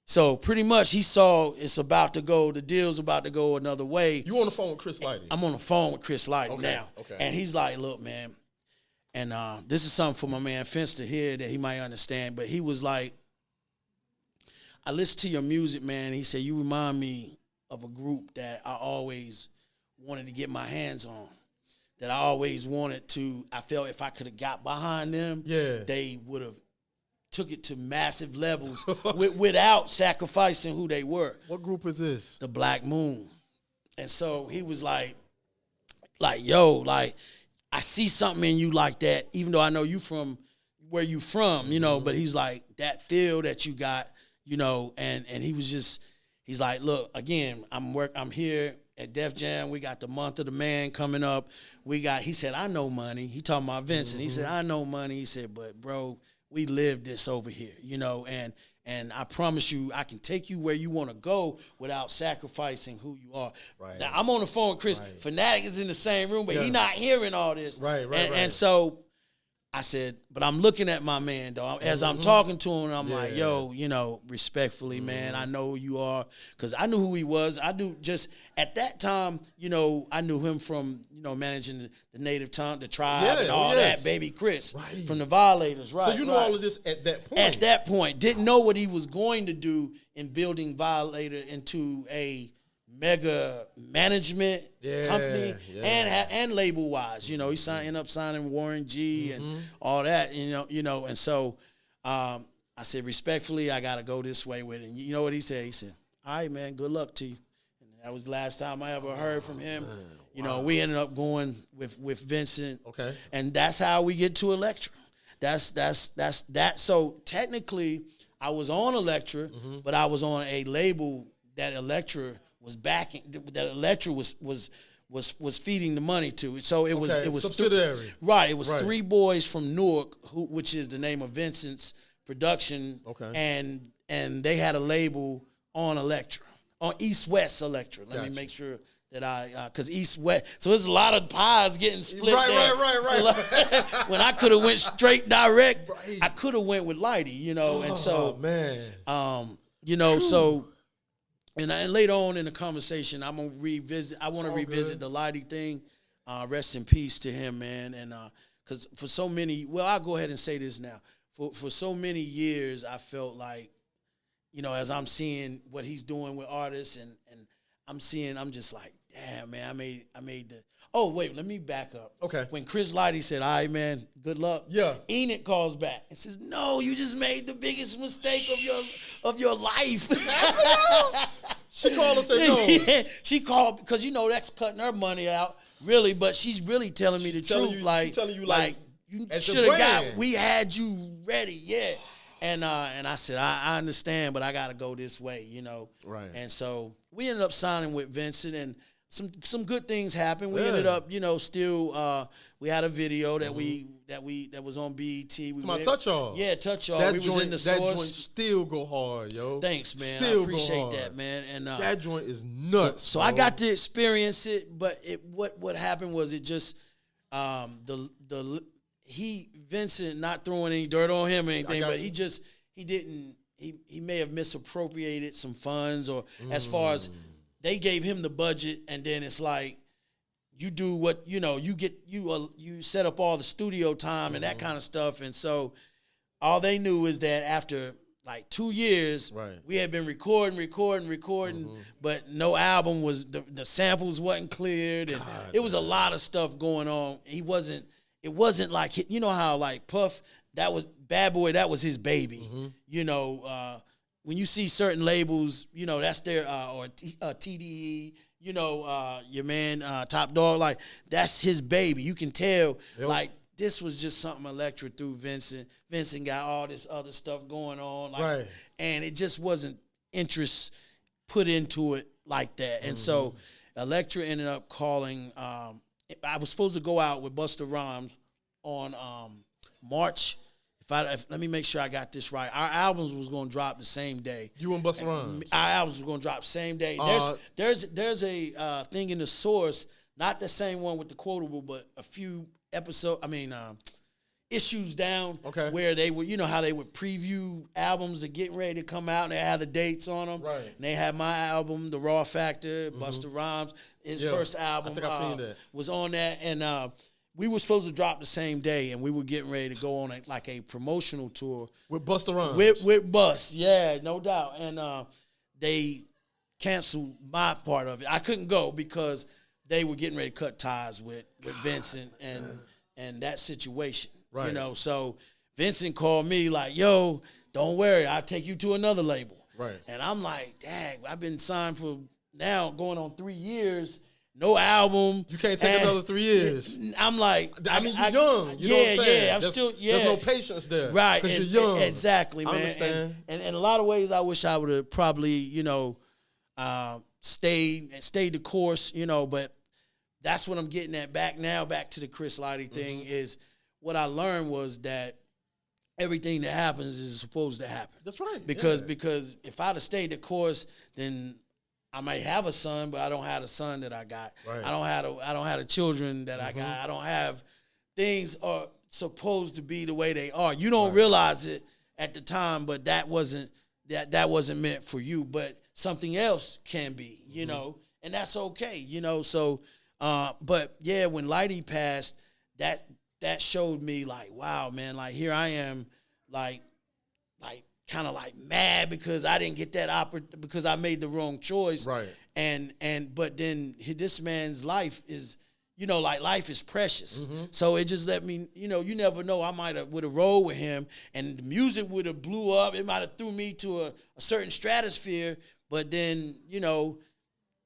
So pretty much he saw it's about to go, the deal's about to go another way. You on the phone with Chris Lighty? I'm on the phone with Chris Lighty now. Okay. And he's like, look, man, and this is something for my man Finch to hear that he might understand, but he was like, I listened to your music, man. He said, you remind me of a group that I always wanted to get my hands on, that I always wanted to, I felt if I could have got behind them, they would have took it to massive levels without sacrificing who they were. What group is this? The Black Moon. And so he was like, yo, like, I see something in you like that, even though I know you from where you from, you know, but he's like, that feel that you got, you know, and he was just, he's like, look, again, I'm here at Def Jam. We got the Month of the Man coming up. He said, I know money. He talking about Vincent. He said, I know money. He said, but bro, we live this over here, you know, and I promise you, I can take you where you want to go without sacrificing who you are. Right. Now, I'm on the phone with Chris. Right. Fanatic is in the same room, but he not hearing all this. Right. And so I said, but I'm looking at my man, though. As I'm talking to him, I'm like, yo, you know, respectfully, man, I know who you are. Because I knew who he was. I knew just at that time, you know, I knew him from, you know, managing the Native Tongue, the tribe, and all that, Baby Chris, from the Violators, right? So you knew all of this at that point? At that point. Didn't know what he was going to do in building Violator into a mega management company and label wise, you know, he ended up signing Warren G and all that, you know, and so I said, respectfully, I gotta go this way with it. And you know what he said? He said, all right, man, good luck to you. And that was the last time I ever heard from him. You know, we ended up going with Vincent. Okay. And that's how we get to Elektra. That's that. So technically I was on Elektra, but I was on a label that Elektra was backing, that Elektra was feeding the money to. So it was subsidiary. Right. It was three boys from Newark, which is the name of Vincent's production. Okay. And they had a label on Elektra, on East West Elektra. Let me make sure that because East West. So there's a lot of pies getting split. Right. So like, when I could have went straight direct, I could have went with Lighty, you know. And so you know, so. And later on in the conversation, I'm gonna revisit. I want to revisit the Lighty thing. Rest in peace to him, man. And because for so many, I'll go ahead and say this now. For so many years, I felt like, you know, as I'm seeing what he's doing with artists, and I'm just like, damn, man, I made the. Oh wait, let me back up. Okay. When Chris Lighty said, "All right, man, good luck." Yeah. Enid calls back and says, "No, you just made the biggest mistake of your life." She called and said no. Yeah, she called because you know that's cutting her money out, really. But she's really telling me the truth. You should have got. We had you ready, yeah. And I said, I understand, but I got to go this way, you know. Right. And so we ended up signing with Vincent, and some good things happened. We ended up, you know, still we had a video that that was on BET. Touch Off. Yeah, Touch Off. We was in the That Source. joint still go hard, yo. Thanks, man. Still I appreciate go hard. that, man. And that joint is nuts. So I got to experience it, but what happened was it just Vincent, not throwing any dirt on him or anything, but he may have misappropriated some funds, or as far as they gave him the budget, and then it's like you do what you know, you set up all the studio time and that kind of stuff, and so all they knew is that after like 2 years, we had been recording, but no album was the samples wasn't cleared, and it was a lot of stuff going on. It wasn't like, you know how like Puff, that was Bad Boy, that was his baby. You know, when you see certain labels, you know, that's their, or TDE your man Top Dog, like that's his baby. You can tell, like this was just something Electra through Vincent. Vincent got all this other stuff going on, like, and it just wasn't interest put into it like that. And so Electra ended up calling. I was supposed to go out with Busta Rhymes on March. Let me make sure I got this right. Our albums was going to drop the same day. You and Busta Rhymes. Our albums was going to drop the same day. There's a thing in the source, not the same one with the quotable, but a few issues down where they would, how they would preview albums that getting ready to come out and they had the dates on them. Right. And they had my album, The Raw Factor, Busta Rhymes, his first album was on that. And we were supposed to drop the same day, and we were getting ready to go on a promotional tour. With Busta Rhymes. With Bus, yeah, no doubt. And they canceled my part of it. I couldn't go because they were getting ready to cut ties with Vincent and that situation. Right. So Vincent called me like, yo, don't worry, I'll take you to another label. Right. And I'm like, dang, I've been signed for now going on 3 years, no album. You can't take another 3 years. I'm like, you're young. You know what I'm saying? I'm still. There's no patience there. Right. Because you're young. Exactly, man. I understand. And in a lot of ways, I wish I would have probably, stayed the course, but that's what I'm getting at back to the Chris Lighty thing is what I learned was that everything that happens is supposed to happen. That's right. Because if I'd have stayed the course, then I might have a son, but I don't have the son that I got. Right. I don't have the children that I got. I don't have things are supposed to be the way they are. You don't realize it at the time, but that wasn't meant for you. But something else can be, and that's okay, So, but yeah, when Lighty passed, that showed me like, wow, man, like here I am, like kind of like mad because I didn't get that because I made the wrong choice. Right. But then this man's life is, life is precious. So it just let me, you never know. I would have rolled with him and the music would have blew up. It might have threw me to a certain stratosphere, but then,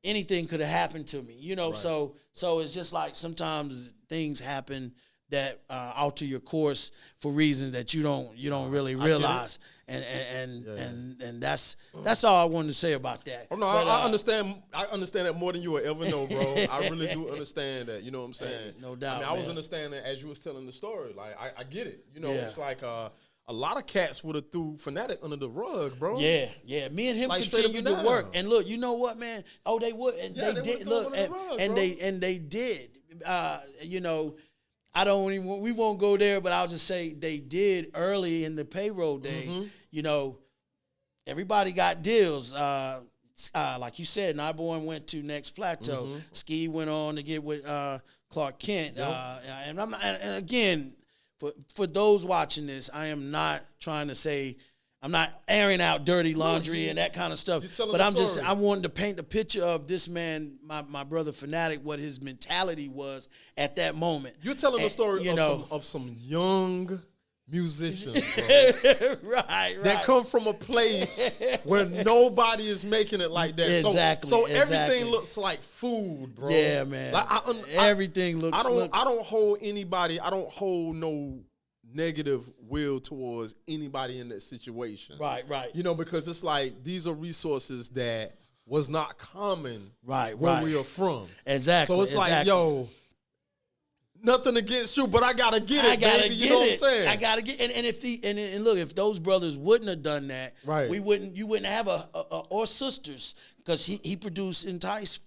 anything could have happened to me, right. So it's just like sometimes things happen that alter your course for reasons that you don't really realize, and that's all I wanted to say about that. Oh no, I understand. I understand that more than you will ever know, bro. I really do understand that. You know what I'm saying? No doubt. I was understanding as you was telling the story. Like I get it. It's like a lot of cats would have threw Fanatic under the rug, bro. Yeah. Me and him continued to work, and look, you know what, man? Oh, they would, and they did. Look, they did. We won't go there, but I'll just say they did early in the payroll days. Everybody got deals. Like you said, Nyborn went to Next Plateau. Ski went on to get with Clark Kent. And again, for those watching this, I am not trying to say, I'm not airing out dirty laundry and that kind of stuff. But I wanted to paint the picture of this man, my brother Fanatic, what his mentality was at that moment. You're telling the story of some young musicians, bro. right. That come from a place where nobody is making it like that. Exactly. So everything looks like food, bro. Yeah, man. Like everything looks. I don't hold anybody. I don't hold no negative will towards anybody in that situation. Right. Because it's like these are resources that was not common where we are from. Exactly. So it's like, yo, nothing against you, but I gotta get it, baby. You know what I'm saying? I gotta get and look, if those brothers wouldn't have done that, you wouldn't have or sisters, because he produced Entice.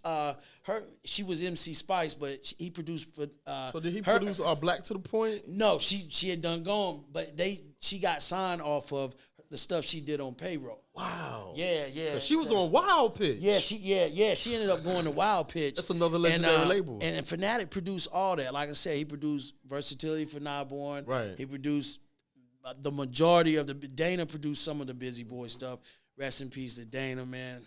She was MC Spice, but he produced for. So did he produce Black to the Point? No, she had done gone, but she got signed off of the stuff she did on payroll. Wow. Yeah. She was on Wild Pitch. Yeah, she ended up going to Wild Pitch. That's another legendary label. And Fanatic produced all that. Like I said, he produced Versatility for Nyborn. Right. He produced the majority of Dana produced some of the Busy Boy stuff. Rest in peace to Dana, man.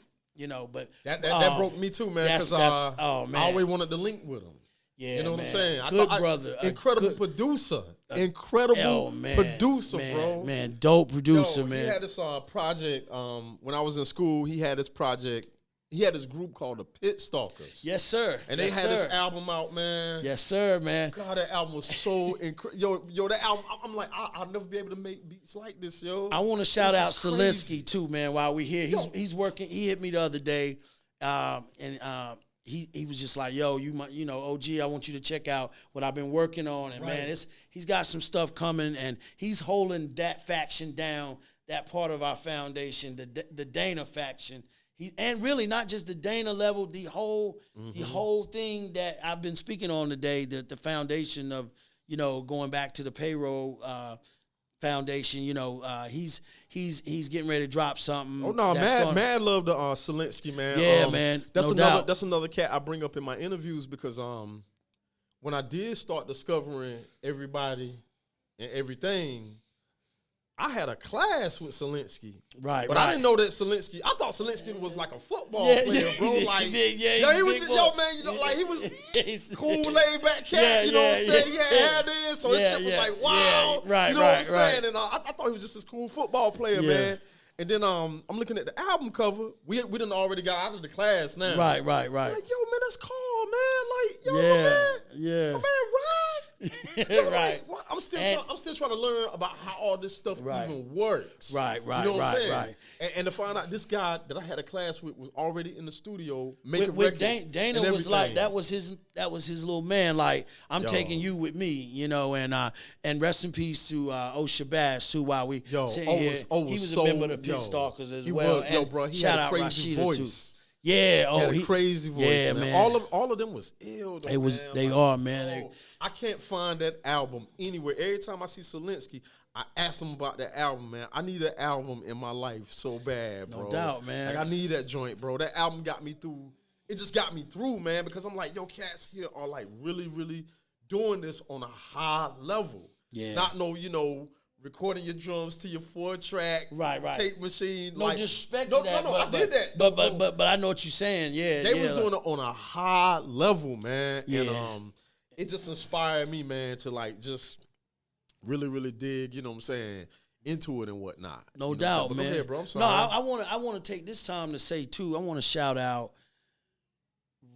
But that broke me too, man. Because I always wanted to link with him. Yeah, you know what I'm saying? Good brother. Incredible producer. Incredible producer, bro. Man, dope producer, man. He had this project when I was in school. He had this project he had this group called the Pit Stalkers. Yes, sir. And they had this album out, man. Yes, sir, man. God, that album was so incredible. Yo, that album, I'm like, I'll never be able to make beats like this, yo. I want to shout out Solinsky, too, man, while we're here. He's working. He hit me the other day, he was just like, yo, OG, I want you to check out what I've been working on. And, man, he's got some stuff coming, and he's holding that faction down, that part of our foundation, the Dana faction. And really not just the Dana level, the whole thing that I've been speaking on today, the foundation of, going back to the payroll foundation, he's getting ready to drop something. Oh no, mad love to Solinsky, man. Yeah, man. That's another cat I bring up in my interviews because when I did start discovering everybody and everything, I had a class with Solinsky. Right, but I didn't know that Solinsky. I thought Solinsky was like a football player, bro. Like, he was just, like he was cool, laid back cat. You know what I'm saying? He had this, so his shit was like, wow. Right, you know what I'm saying? And I thought he was just this cool football player, man. And then I'm looking at the album cover. We done already got out of the class now. Right. I'm like, yo, man, that's Carl, man. Like, yo, my man, Ryan. Yo, right. Like, I'm still trying to learn about how all this stuff even works. Right. You know what I'm saying? And to find out this guy that I had a class with was already in the studio making records. Dana was like, that was his little man. Like, I'm taking you with me, and rest in peace to Shabazz, who while we sitting here, he was a member of the Pit Stalkers as well. Bro, he shout had a out crazy Rashida voice. too. Yeah, he had a crazy voice, man. All of them was ill, though, They are, man. I can't find that album anywhere. Every time I see Solinsky, I ask him about that album, man. I need an album in my life so bad, bro. No doubt, man. Like, I need that joint, bro. That album got me through. It just got me through, man, because I'm like, yo, cats here are like really, really doing this on a high level. Yeah. Not recording your drums to your 4-track tape machine. No disrespect to that. No, I did that. But I know what you're saying. Yeah, they was doing it on a high level, man. Yeah. And it just inspired me, man, to like just really, really dig. You know what I'm saying? Into it and whatnot. No doubt, man. Go ahead, bro. I'm sorry. No, I want to take this time to say too. I want to shout out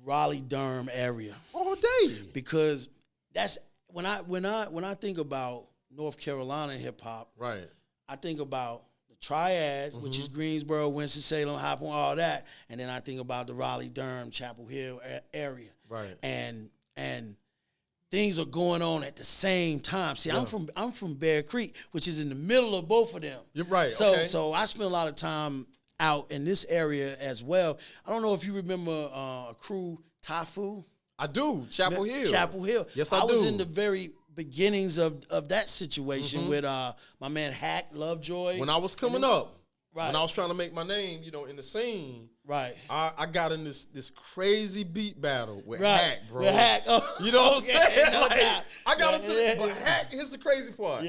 Raleigh-Durham area all day because that's when I think about North Carolina hip hop. Right. I think about the Triad, which is Greensboro, Winston-Salem, Hop on, all that, and then I think about the Raleigh-Durham, Chapel Hill area. Right. And things are going on at the same time. See, I'm from Bear Creek, which is in the middle of both of them. You're right. So I spent a lot of time out in this area as well. I don't know if you remember a crew, Tafu. I do. Chapel Hill. Yes, I do. I was in the very beginnings of that situation with my man Hack Lovejoy. When I was coming up, when I was trying to make my name, in the scene, I got in this crazy beat battle with Hack, bro. With Hack, you know what I'm saying? No doubt. I got into it, but Hack. Here's the crazy part.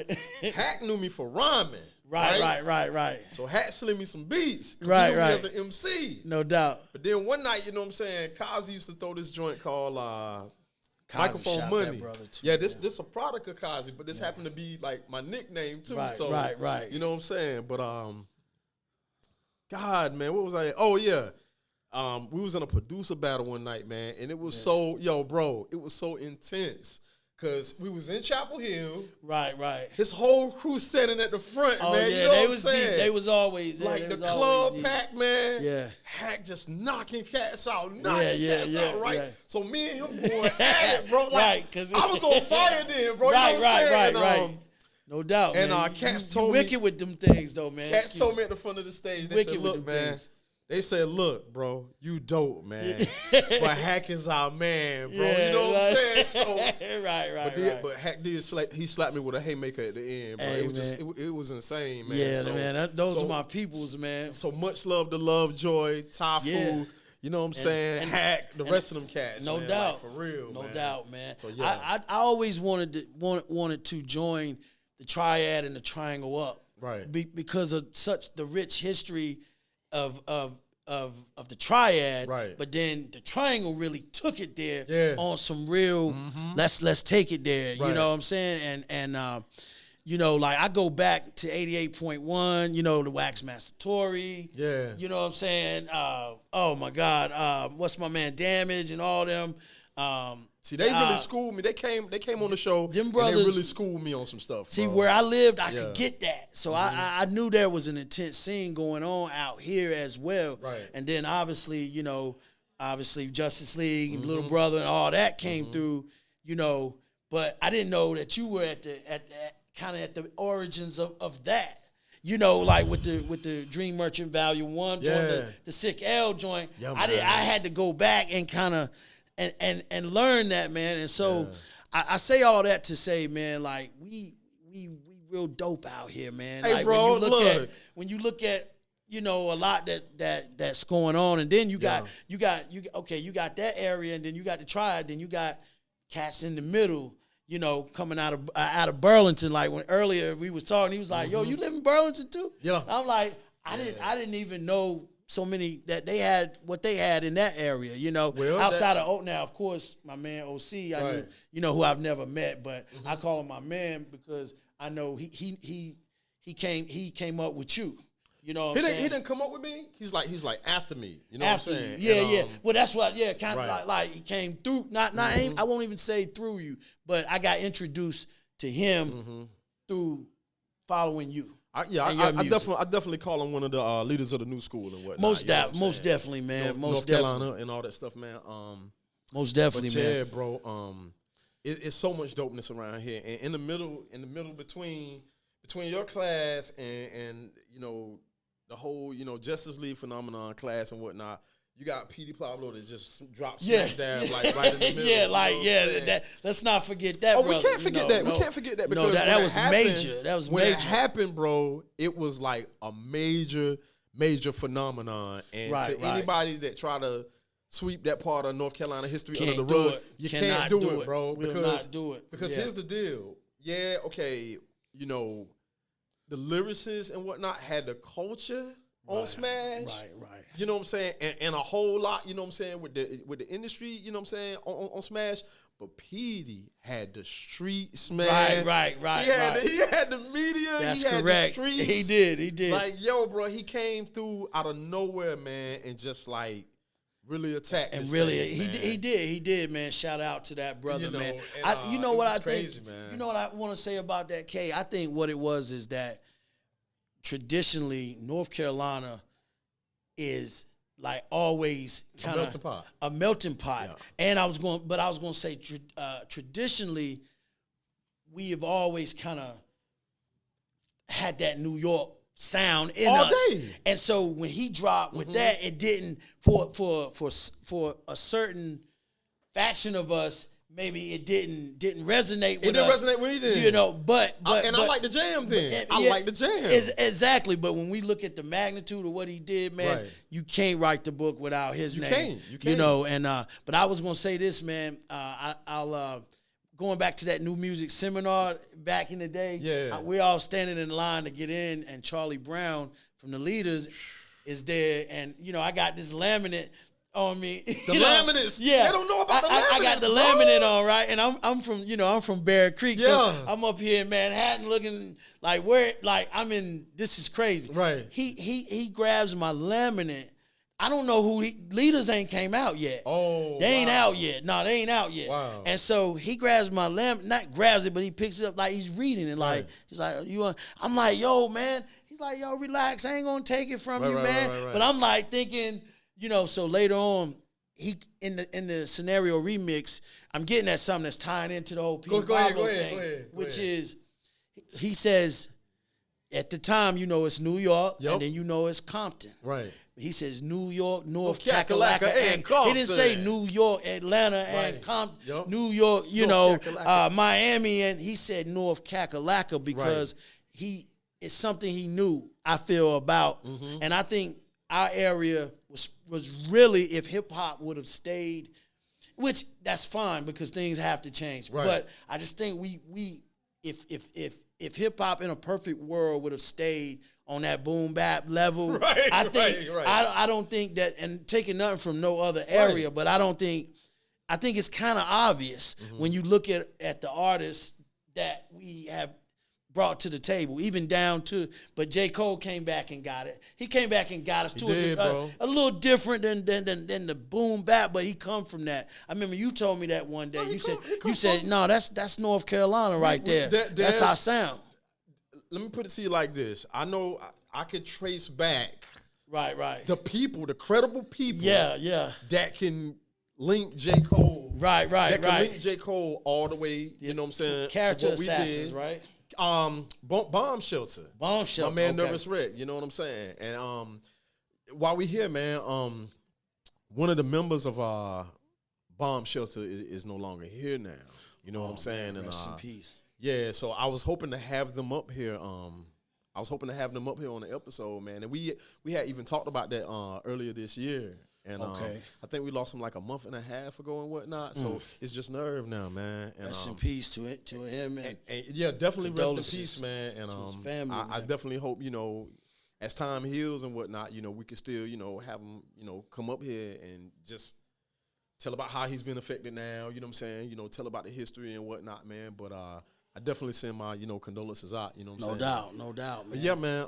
Hack knew me for rhyming. Right. So Hack slid me some beats. Right. He knew me as an MC. No doubt. But then one night, you know what I'm saying, Kazi used to throw this joint called Microphone Money. Yeah, this a product of Kazi, but this happened to be like my nickname too. Right. You know what I'm saying? But God, man, what was I? Oh yeah. We was in a producer battle one night, man, and it was it was so intense. Cause we was in Chapel Hill. Right. His whole crew standing at the front, man. Yeah, you know they what was I'm saying? Deep. They was always like the club pack, man. Yeah. Hack just knocking cats out, out, right? Yeah. So me and him going at it, bro. Like, cause I was on fire then, bro. You know what I'm saying? Right. No doubt, and man. Cats you told me wicked with them things, though, man. Cats told me at the front of the stage. They said, "Look, man." Things. They said, "Look, bro, you dope, man. But Hack is our man, bro. You know what I'm saying?" So right. But Hack did he slapped me with a haymaker at the end, bro. Hey, it was it was insane, man. Yeah, man. Those are my peoples, man. So much love to Lovejoy, Tafu. Yeah. You know what I'm saying? Hack, the rest of them cats. No man, doubt. Like, for real, no man. doubt, man. So yeah. I always wanted to join the Triad and the Triangle Up. Right. Because of the rich history of the Triad. Right. But then the Triangle really took it there on some real let's take it there. Right. You know what I'm saying? You know, like I go back to 88.1, you know, the Waxmaster Tory. Yeah. You know what I'm saying? Oh my God. What's my man Damage and all them. See, they really schooled me. They came on the show. Them brothers, and they really schooled me on some stuff. See, bro. where I lived, I could get that. So I knew there was an intense scene going on out here as well. Right. And then obviously, you know, Justice League and Little Brother and all that came through, you know, but I didn't know that you were at the origins of that. You know, like with the Dream Merchant Volume 1 joint, the Sick L joint. Yeah, I had to go back and kind of and learn that, man. And so I say all that to say, man, like we real dope out here, man. Hey, like, bro, when you look at you know a lot that's going on, and then you got that area, and then you got the Triad, then you got cats in the middle. You know, coming out of Burlington, like when earlier we was talking, he was like, "Yo, you live in Burlington too?" Yeah. I'm like, I didn't even know so many that they had what they had in that area. You know, outside of now, of course, my man OC, I knew, you know, who I've never met, but I call him my man because I know he came up with you. You know what I'm saying? He didn't come up with me. He's like after me. You know After what I'm saying? Yeah. Well, that's what. Yeah, kind of like he came through. I won't even say through you, but I got introduced to him through following you. I definitely call him one of the leaders of the new school and whatnot. Most definitely, man. North Carolina and all that stuff, man. Most definitely, but man. Yeah, bro. It's so much dopeness around here, and in the middle between your class and you know. The whole, you know, Justice League phenomenon class and whatnot. You got PD Pablo that just drops smack down like right in the middle. Let's not forget that. Oh, we can't forget that. We can't forget that because that was major. That was when major. It happened, bro. It was like a major phenomenon. And anybody that try to sweep that part of North Carolina history under the rug, you can't do it, bro. Will not do it. Because here's the deal. Yeah, okay, you know. The lyricists and whatnot had the culture on Smash. Right. You know what I'm saying? And a whole lot, you know what I'm saying, with the industry, you know what I'm saying, on Smash. But PD had the streets, man. Right. He had the media. That's he had correct. The streets. He did. Like, yo, bro, he came through out of nowhere, man, and just like really attacked. And this really, thing, he did, man. Shout out to that brother, man. You know what I think? Man. You know what I want to say about that, K? I think what it was is that traditionally North Carolina is like always kind of a melting pot. Yeah. And I was going to say traditionally we have always kind of had that New York sound in all us. Day. And so when he dropped with that, it didn't for a certain faction of us. Maybe it didn't resonate with us. It didn't resonate with me then. You know, but I like the jam then. I like the jam. Exactly. But when we look at the magnitude of what he did, man, you can't write the book without his name. You can't. You know, and but I was gonna say this, man. I'll going back to that new music seminar back in the day. Yeah. We're all standing in line to get in, and Charlie Brown from the Leaders is there, and you know, I got this laminate on me. The laminates. Yeah. They don't know about the laminates. I got the laminate on, right? And I'm from Bear Creek. Yeah. So I'm up here in Manhattan looking like this is crazy. Right. He grabs my laminate. I don't know who Leaders ain't came out yet. Oh. They ain't out yet. No, they ain't out yet. Wow. And so he grabs my laminate, not grabs it, but he picks it up like he's reading it. Like he's like, I'm like, yo, man. He's like, yo, relax. I ain't gonna take it from you, man. Right. But I'm like thinking, you know, so later on, he in the scenario remix, I'm getting at something that's tying into the whole P. Go ahead. Which is, he says, at the time, you know, it's New York, and then you know it's Compton. Right. He says New York, North Kakalaka, and Compton. He didn't say New York, Atlanta, and Compton. New York, Miami, and he said North Kakalaka because it's something he knew, I feel, about. Mm-hmm. And I think our area was really, if hip-hop would have stayed, which that's fine because things have to change. Right. But I just think if hip-hop in a perfect world would have stayed on that boom bap level, I don't think that, and taking nothing from no other area, but I think it's kind of obvious when you look at the artists that we have brought to the table, even down to, but J. Cole came back and got it. He came back and got us to a little different than the boom bap, but he come from that. I remember you told me that one day. You said, no, that's North Carolina right there. That's our sound. Let me put it to you like this. I know I could trace back right the people, the credible people that can link J. Cole. Right. That can link J. Cole all the way, you know what I'm saying? Character to what assassins, we did. right? Bomb Shelter. Bomb Shelter. My man Nervous Wreck, you know what I'm saying? And while we here, man, one of the members of Bomb Shelter is no longer here now. You know what I'm saying? And rest in peace. Yeah, so I was hoping to have them up here. I was hoping to have them up here on the episode, man. And we had even talked about that earlier this year. And I think we lost him like a month and a half ago and whatnot. So it's just nerve now, man. And, rest in peace to him. And yeah, definitely rest in peace, man. And his family, I definitely hope, you know, as time heals and whatnot, you know, we can still, you know, have him, you know, come up here and just tell about how he's been affected now. You know what I'm saying? You know, tell about the history and whatnot, man. But I definitely send my, you know, condolences out. You know what I'm saying? No doubt, man. But yeah, man.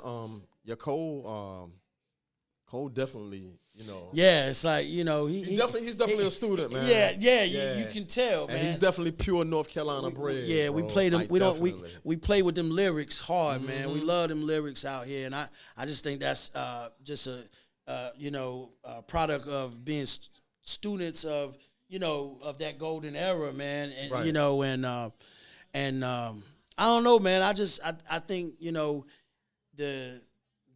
Cole definitely, you know. Yeah, it's like, you know, he's definitely a student, man. Yeah. You can tell, man. And he's definitely pure North Carolina bred. Yeah, bro. we played them. Like, we play with them lyrics hard, man. We love them lyrics out here, and I just think that's just a product of being students of, you know, of that golden era, man. And you know, and I don't know, man. I think, you know,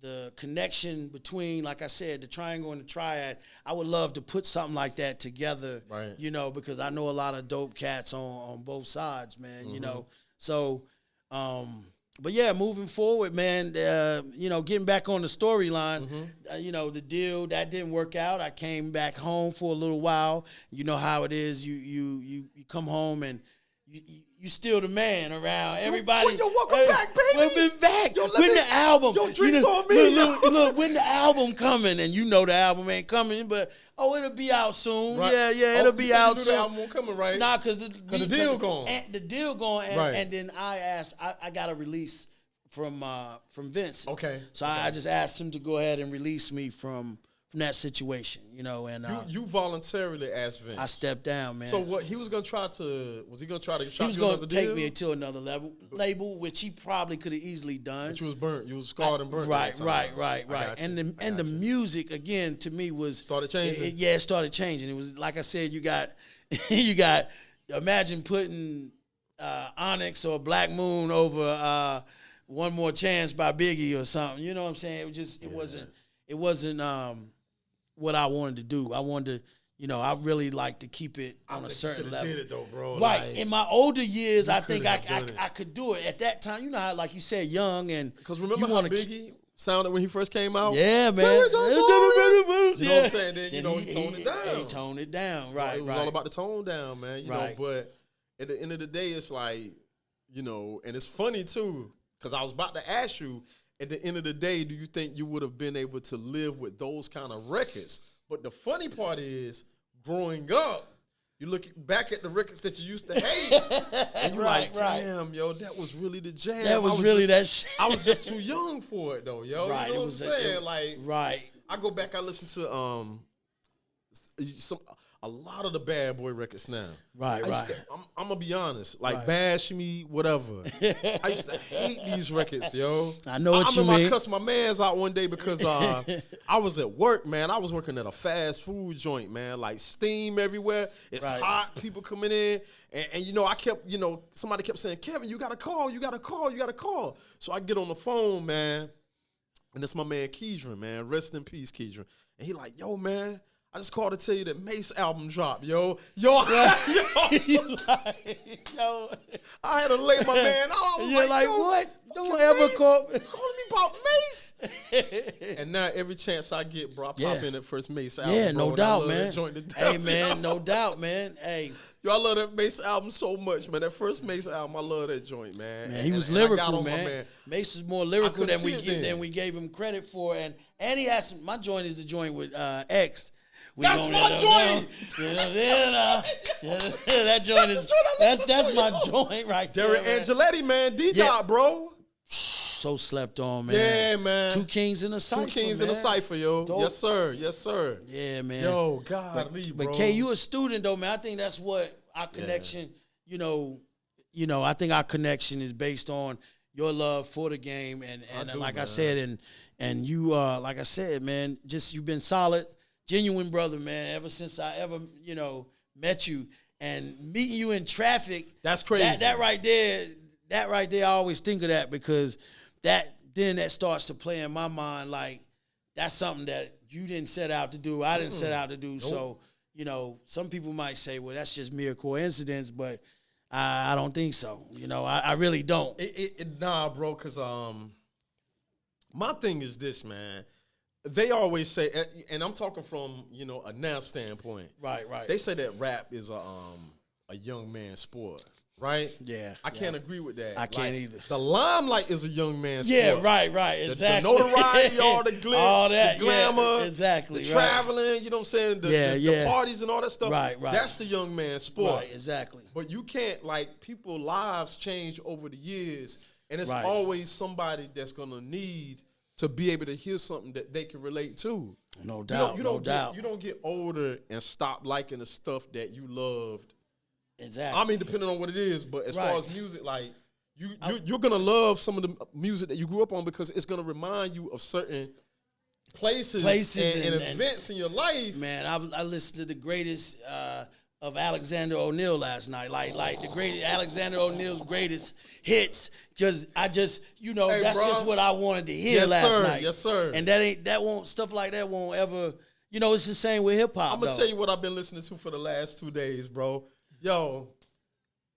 the connection between, like I said, the triangle and the triad, I would love to put something like that together, you know, because I know a lot of dope cats on both sides, man, you know. So, but yeah, moving forward, man, you know, getting back on the storyline, you know, the deal, that didn't work out. I came back home for a little while. You know how it is. You come home and you still the man around everybody. Yo, welcome back, baby. We've been back. When the album? Yo, drinks on me. Look, when the album coming? And you know the album ain't coming, but it'll be out soon. Right. Yeah, it'll be out soon. The album won't coming, right? Nah, because the deal gone. The deal gone, and then I asked, I got a release from Vince. Okay. So I just asked him to go ahead and release me from that situation, you know, and you voluntarily asked Vince. I stepped down, man. So what he was gonna try to? Was he gonna try to? He was gonna take me to another label, which he probably could have easily done. But you was burnt. You was scarred and burnt. Right. And the music again to me was started changing. It started changing. It was like I said, you got imagine putting Onyx or Black Moon over One More Chance by Biggie or something. You know what I'm saying? It was just it wasn't what I wanted to do. I wanted to, you know, I really like to keep it on a certain level. Did it though, bro. Right. Like, in my older years, I think I could do it. At that time, you know how, like you said, young and because remember how Biggie sounded when he first came out? Yeah, man. You know what I'm saying? Then you know he toned it down. He toned it down. Right. So it was all about the tone down, man. You know, but at the end of the day, it's like, you know, and it's funny too, because I was about to ask you. At the end of the day, do you think you would have been able to live with those kind of records? But the funny part is, growing up, you look back at the records that you used to hate, and you're like, damn, yo, that was really the jam. That was really that shit. I was just too young for it, though, yo. Right. You know what I'm saying? I go back, I listen to a lot of the Bad Boy records now. I'm gonna be honest, like Bash Me, whatever. I used to hate these records, yo. I know what you mean. I remember I cussed my mans out one day because I was at work, man. I was working at a fast food joint, man. Like steam everywhere. It's hot, people coming in. And you know, I kept, you know, somebody kept saying, Kevin, you gotta call. So I get on the phone, man. And it's my man Keedron, man. Rest in peace, Keedron. And he like, yo, man, I just called to tell you that Mace album dropped, yo. I had to lay my man out. I was like, yo, what? Don't ever call me about Mace. And now every chance I get, bro, I pop in that first Mace album. Yeah, no doubt, man. Hey, man, no doubt, man. Hey. Yo, I love that Mace album so much, man. That first Mace album, I love that joint, man. Man, he was lyrical, man. Mace is more lyrical than we gave him credit for. And he has some, my joint is the joint with X. That's my joint. That joint that's my joint right there. Derek Angeletti, man. D-Dot, bro. So slept on, man. Yeah, man. Two Kings in a Cypher, Two Kings man. in a Cypher, yo. Dope. Yes, sir. Yes, sir. Yeah, man. Yo, God, bro. But K, you a student though, man. I think that's what our connection, you know, I think our connection is based on your love for the game, and like man. I said, and you, like I said, man, just you've been solid, genuine brother, man. Ever since I ever, met you, and meeting you in traffic. That's crazy. That right there, I always think of that because that starts to play in my mind like that's something that you didn't set out to do. I didn't set out to do. Nope. So, some people might say, well, that's just mere coincidence, but I don't think so. I really don't. Nah, bro, because my thing is this, man. They always say, and I'm talking from, a now standpoint. Right. They say that rap is a young man's sport. Right? Yeah. I can't agree with that. I can't either. The limelight is a young man's sport. Yeah, right. Exactly. The notoriety, all the glitz, all that, the glamour, yeah, exactly, the traveling, you know what I'm saying? The parties and all that stuff. Right. That's the young man's sport. Right, exactly. But you can't, people's lives change over the years, and it's always somebody that's going to need to be able to hear something that they can relate to. No doubt, You don't get older and stop liking the stuff that you loved. Exactly. I mean, depending on what it is, but as far as music, you're gonna love some of the music that you grew up on because it's gonna remind you of certain places and events in your life. Man, I listened to the greatest of Alexander O'Neal last night, like the great Alexander O'Neal's greatest hits. Because I just, that's just what I wanted to hear last night. Yes, sir. And stuff like that won't ever. It's the same with hip hop. I'm gonna tell you what I've been listening to for the last 2 days, bro. Yo,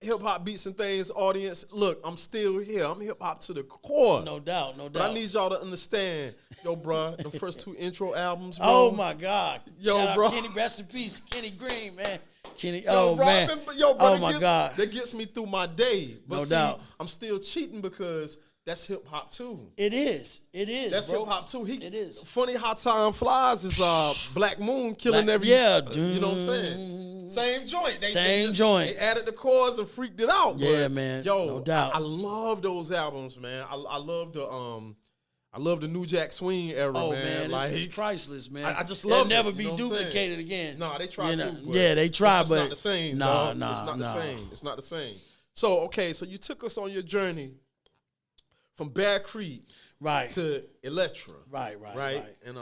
hip hop beats and things, audience. Look, I'm still here. I'm hip hop to the core. No doubt. But I need y'all to understand, yo, bro. The first 2 intro albums, bro. Oh my God, yo, shout bro. Out Kenny, rest in peace, Kenny Green, man. Kenny, yo, bro, man. Oh my God, that gets me through my day. But no doubt. I'm still cheating because that's hip hop too. It is. That's hip hop too. It is. Funny how time flies is Black Moon killing every. Yeah, you know what I'm saying. Same joint. Joint. They added the chords and freaked it out. Yeah, but, man. Yo, no doubt. I love those albums, man. I love the New Jack Swing era, man. Oh man, it's priceless, man. I just love it. They'll never be duplicated again. No, they try to. Yeah, they try, but it's not the same. Nah. It's not the same. It's not the same. So so you took us on your journey from Bear Creek to Electra. Right. And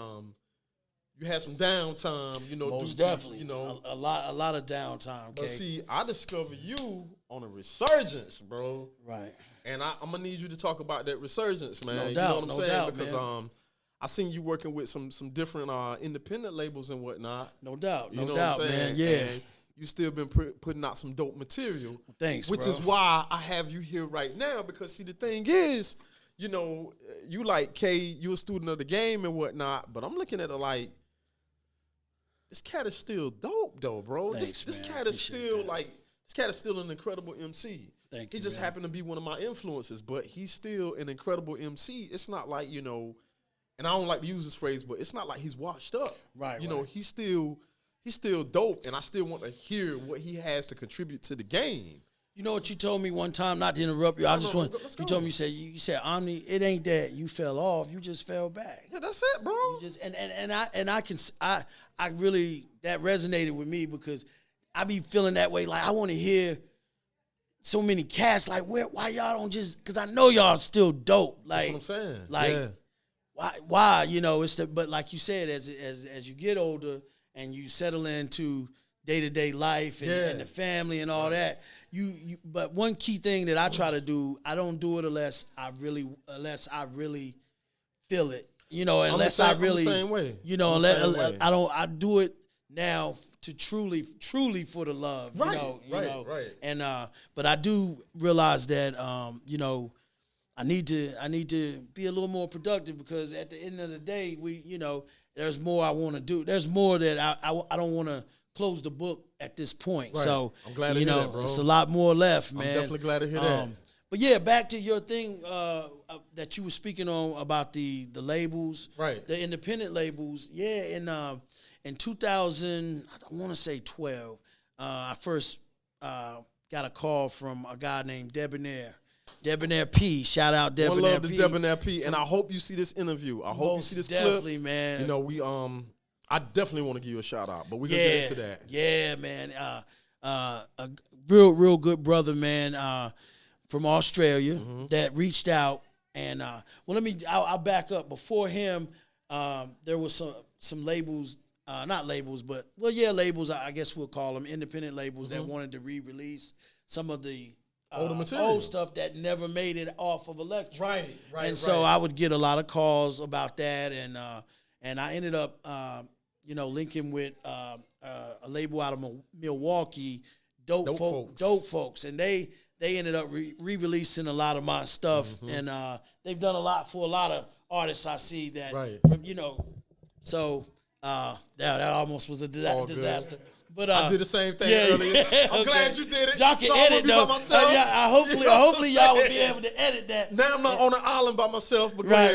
you had some downtime, most definitely. A lot of downtime. Okay? But see, I discovered you on a resurgence, bro. Right. And I'm gonna need you to talk about that resurgence, man. No doubt, know what I'm saying? Doubt, because man. I seen you working with some different independent labels and whatnot. No doubt, you know doubt, what I'm saying? Man. Yeah. And you still been putting out some dope material. Thanks, which bro. is why I have you here right now, because see, the thing is, you like K, you a student of the game and whatnot, but I'm looking at it like, this cat is still dope though, bro. Thanks, this man. cat is still this cat is still an incredible MC. Thank he you, just man. happened to be one of my influences, but he's still an incredible MC. It's not like, and I don't like to use this phrase, but it's not like he's washed up. Right. He's still dope, and I still want to hear what he has to contribute to the game. You know what you told me one time, not to interrupt you. You told me, you said Omni, it ain't that you fell off, you just fell back. Yeah, that's it, bro. You just I really, that resonated with me because I be feeling that way. Like I want to hear so many cats. Like why y'all don't just? Because I know y'all still dope. Like that's what I'm saying. Like why? It's but like you said, as you get older and you settle into day-to-day life and the family and all that. But one key thing that I try to do, I don't do it unless I really feel it. Unless I really, I'm the same way. I do it now to truly for the love. Right. And but I do realize that I need to be a little more productive because at the end of the day, there's more I want to do. There's more that I don't want to close the book at this point. Right. So I'm glad to hear that, bro. It's a lot more left, man. I'm definitely glad to hear that. But yeah, back to your thing that you were speaking on about the labels, right? The independent labels. Yeah, in 2000, I want to say 12, I first got a call from a guy named Debonair. Debonair P. Shout out Debonair P. One love to Debonair P. And I hope you see this interview. I hope you see this clip. Definitely, man. You know, I definitely want to give you a shout out, but we're gonna get into that. Yeah, man. A real good brother, man, from Australia that reached out. And I'll back up. Before him, there was some labels, not labels, but labels. I guess we'll call them independent labels that wanted to re-release some of the old stuff that never made it off of Electric. Right. And so I would get a lot of calls about that, and I ended up, linking with a label out of Milwaukee, Dope Folks, and they ended up re-releasing a lot of my stuff, and they've done a lot for a lot of artists I see that, so that almost was a disaster. But I did the same thing earlier. I'm glad you did it. Y'all can edit though. Hopefully y'all will be able to edit that. Now I'm not on an island by myself, but right.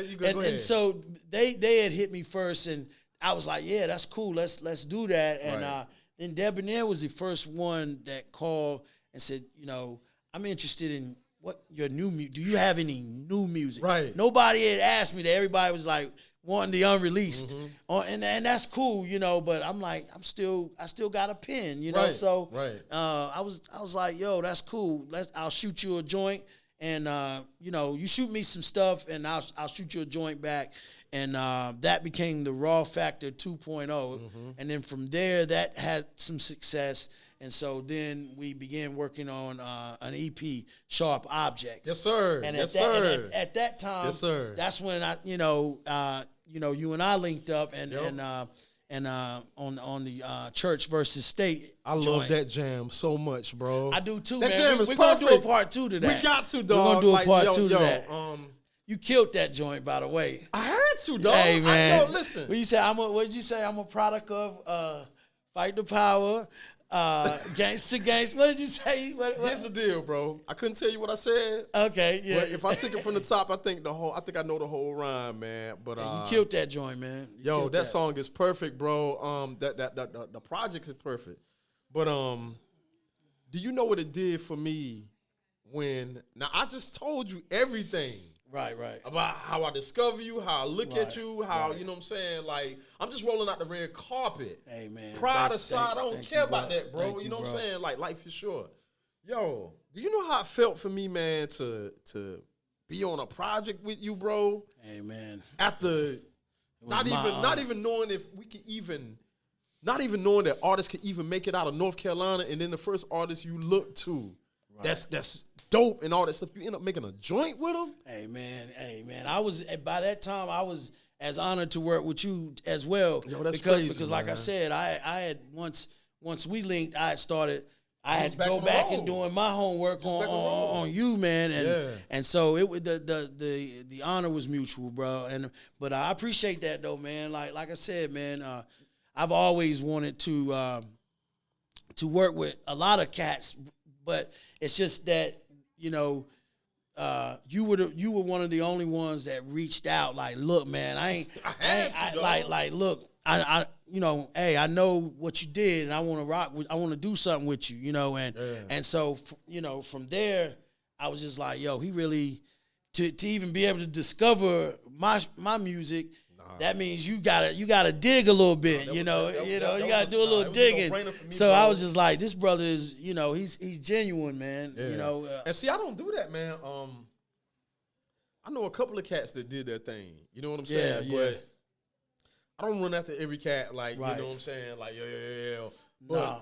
You go ahead. And so they had hit me first, and I was like, yeah, that's cool. Let's do that. And then Debonair was the first one that called and said, I'm interested in what your new music. Do you have any new music? Right. Nobody had asked me that. Everybody was like wanting the unreleased, and that's cool, But I'm like, I still got a pen, So I was like, yo, that's cool. I'll shoot you a joint, and you shoot me some stuff, and I'll shoot you a joint back. And that became the Raw Factor 2.0. And then from there, that had some success. And so then we began working on an EP, Sharp Objects. Yes, sir. And at that time, yes, sir. That's when you and I linked up and on the Church versus State. I love that jam so much, bro. I do too, that man. Jam is we're perfect. Gonna do a part 2 to that. We got to, dog. We're gonna do a part 2 to that. You killed that joint, by the way. I had to, dog. Hey, man. Listen. What did you say? I'm a product of Fight the Power, Gangsta. What did you say? Here's the deal, bro. I couldn't tell you what I said. Okay, yeah. But if I take it from the top, I think I know the whole rhyme, man. But you killed that joint, man. That song is perfect, bro. The project is perfect. But do you know what it did for me when? Now I just told you everything. Right. About how I discover you, how I look at you, how, you know what I'm saying? Like, I'm just rolling out the red carpet. Hey, man. Pride aside, I don't care about that, bro. You know what I'm saying? Like, life is short. Yo, do you know how it felt for me, man, to be on a project with you, bro? Hey, man. After not even knowing if we could even, not even knowing that artists could even make it out of North Carolina, and then the first artist you look to, that's dope and all that stuff. You end up making a joint with them. Hey man. By that time I was as honored to work with you as well. Yo, that's crazy, because like I said, I had once we linked, I had to go back and doing my homework on you, man, and so it the honor was mutual, bro. But I appreciate that though, man. Like I said, man, I've always wanted to work with a lot of cats. But it's just that, you were one of the only ones that reached out. Like, look, man, look, hey, I know what you did, and I want to rock. I want to do something with you, and so from there, I was just like, yo, he really to even be able to discover my music. That means you gotta dig a little bit, you gotta do a little digging. So I was just like, this brother is, he's genuine, man. Yeah. And see, I don't do that, man. I know a couple of cats that did their thing. You know what I'm saying? Yeah. But I don't run after every cat, like, you know what I'm saying? Like, yo. But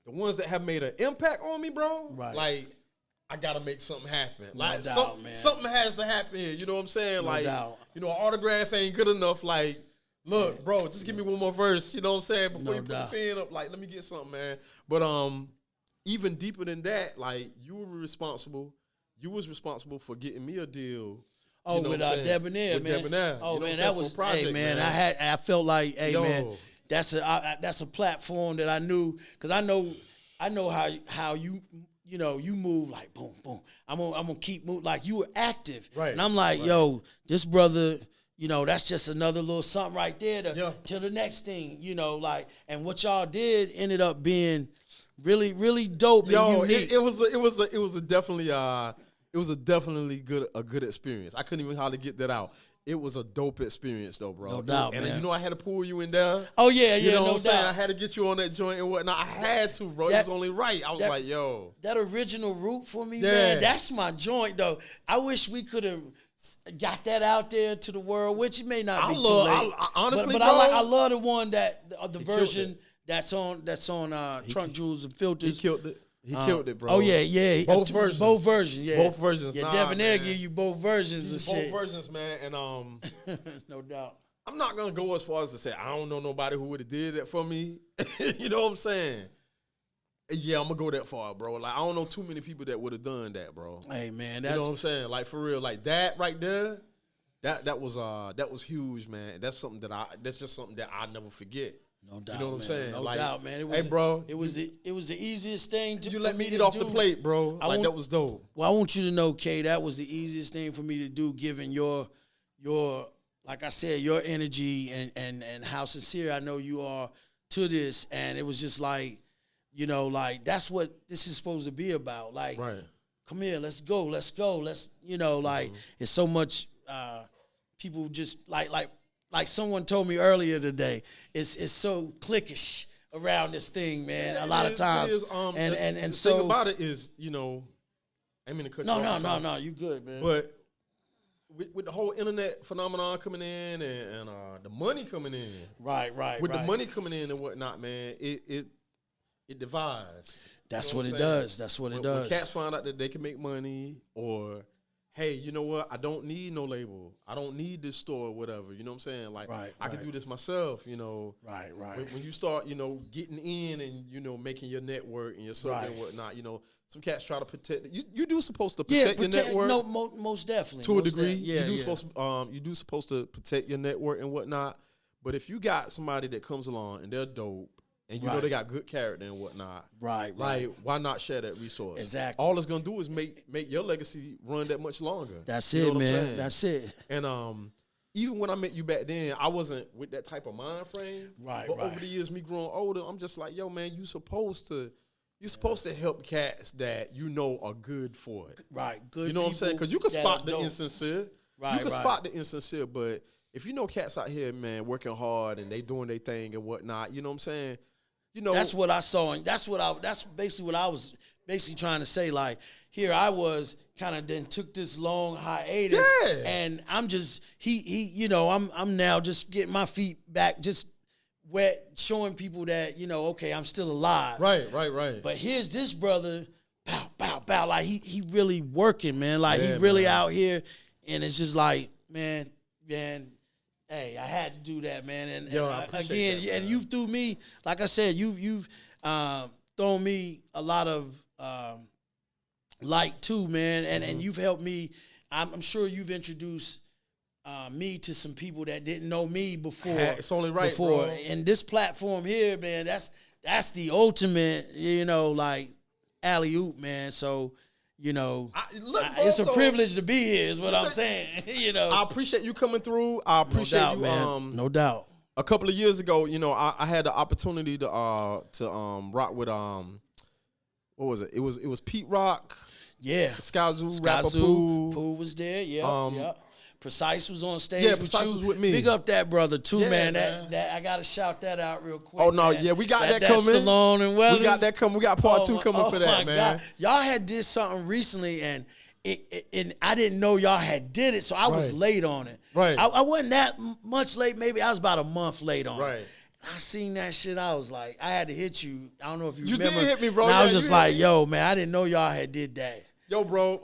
the ones that have made an impact on me, bro, like, I gotta make something happen. Like, something has to happen here. You know what I'm saying? An autograph ain't good enough. Like, look, bro, just give me one more verse. You know what I'm saying? Before you put the pen up, like, let me get something, man. But even deeper than that, like, you was responsible for getting me a deal. Oh, with Debonair, man. Debonair. Oh, man, that was project, hey, man. I felt like, hey, man, that's a platform that I knew, because I know how you. You move like boom, boom. I'm gonna keep moving. Like, you were active, right? And I'm like, yo, this brother, that's just another little something right there to the next thing, and what y'all did ended up being really, really dope. Yo, and unique. it was a definitely it was a definitely a good experience. I couldn't even hardly get that out. It was a dope experience though, bro. No doubt, and man. you know I had to pull you in there. Oh yeah, You know what no I'm saying? doubt. I had to get you on that joint and whatnot. I had to, bro. It was only right. I was like, yo. That original root for me, man, that's my joint though. I wish we could have got that out there to the world, which it may not be too late. Honestly, but bro, I love the one that the version that's on Trunk Jewels and Filters. He killed it. He killed it, bro. Oh yeah. Both versions. Both versions, yeah. Both versions. Yeah, Nah, Debonair man. give you both versions of Both shit. versions, man. And No doubt. I'm not gonna go as far as to say I don't know nobody who would have did that for me. You know what I'm saying? Yeah, I'm gonna go that far, bro. Like I don't know too many people that would have done that, bro. Hey man, You know what I'm saying? Like for real, like that right there. That was huge, man. That's just something that I never forget. No doubt, you know what I'm man. saying? No like, doubt, man. Hey, bro, it was the easiest thing to you let me to eat off do. the plate, bro. That was dope. Well, I want you to know, Kay, that was the easiest thing for me to do, given your like I said, your energy and how sincere I know you are to this. And it was just like, you know, like that's what this is supposed to be about. Like, Right. come here, let's go. You know, like it's so much. People just like someone told me earlier today, it's so cliquish around this thing, man. A lot of times, it is, and the so thing about it is, you know, I mean to cut you off. No, you good, man. But with the whole internet phenomenon coming in and the money coming in, right. With the money coming in and whatnot, man, it divides. That's You know what it I'm does. saying? That's what it When does. cats find out that they can make money, or hey, you know what? I don't need no label. I don't need this store or whatever. You know what I'm saying? Like, I can do this myself, you know. Right. When you start, you know, getting in and, you know, making your network and your circle and whatnot, you know, some cats try to protect it. You do supposed to protect your network. No, most definitely. To a degree. You You do supposed to protect your network and whatnot. But if you got somebody that comes along and they're dope, and you know they got good character and whatnot. Right. Like, why not share that resource? Exactly. All it's gonna do is make your legacy run that much longer. That's You know it, what I'm man. saying? That's it. And even when I met you back then, I wasn't with that type of mind frame. Right. But over the years, me growing older, I'm just like, yo, man, you're supposed to help cats that you know are good for it. Right. Good. You know what I'm saying? Because you can spot the insincere. Right. You can spot the insincere, but if you know cats out here, man, working hard and they doing their thing and whatnot, you know what I'm saying? You know, that's what I saw, and that's basically what I was basically trying to say. Like, here I was kind of then took this long hiatus, and I'm just you know, I'm now just getting my feet back, just wet, showing people that, you know, okay, I'm still alive. Right. But here's this brother, bow, like he really working, man. Like he really out here, and it's just like, man. Hey, I had to do that, man. And again, that, and you've threw me, like I said, you've thrown me a lot of light too, man. And you've helped me. I'm sure you've introduced me to some people that didn't know me before. It's only right, bro. And this platform here, man, that's the ultimate, you know, like alley-oop, man. So, you know, it's a privilege to be here is what I'm saying. You know, I appreciate you coming through. I appreciate you, man. No doubt. A couple of years ago, you know, I had the opportunity to rock with what was it? It was Pete Rock. Yeah. Skyzoo, Rapper Pooh was there. Yeah. Precise was on stage. Yeah, Precise was with me. Big up that brother too, man. That I gotta shout that out real quick. Oh no, man. we got that coming. Stallone and Weathers. We got that coming. We got part 2 coming for that, man. God. Y'all had did something recently, and and I didn't know y'all had did it, so I was late on it. Right. I wasn't that much late. Maybe I was about a month late on it. Right. I seen that shit. I was like, I had to hit you. I don't know if you remember. You did hit me, bro. And I was just like, yo, man, I didn't know y'all had did that. Yo, bro,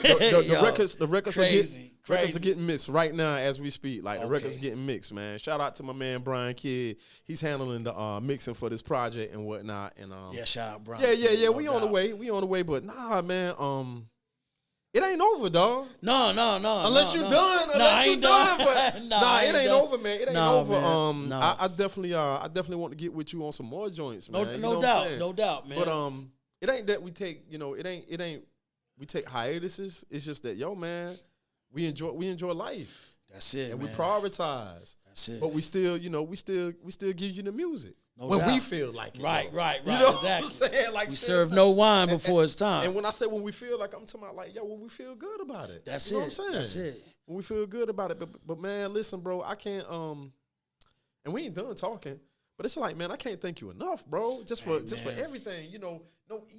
the records crazy. Records are getting mixed right now as we speak. Like, the records are getting mixed, man. Shout out to my man, Brian Kidd. He's handling the mixing for this project and whatnot. And shout out, Brian. Yeah. We on the way. We on the way. But, nah, man, it ain't over, dog. No. Unless you done. I ain't done. But, it ain't over, man. It ain't over. Man. I definitely want to get with you on some more joints, man. No doubt, man. But, it ain't that we take, you know, it ain't we take hiatuses. It's just that, yo, man, we enjoy life. That's it, and man. we prioritize. That's it. But we still, we still give you the music No doubt. we feel like it. Right. You know Exactly. what I'm saying? Like We serve no wine before it's time. And when I say when we feel like, I'm talking about like, when we feel good about it. That's you know it. What I'm saying? That's it. When we feel good about it. But man, listen, bro, I can't. And we ain't done talking. But it's like, man, I can't thank you enough, bro. Just for everything, no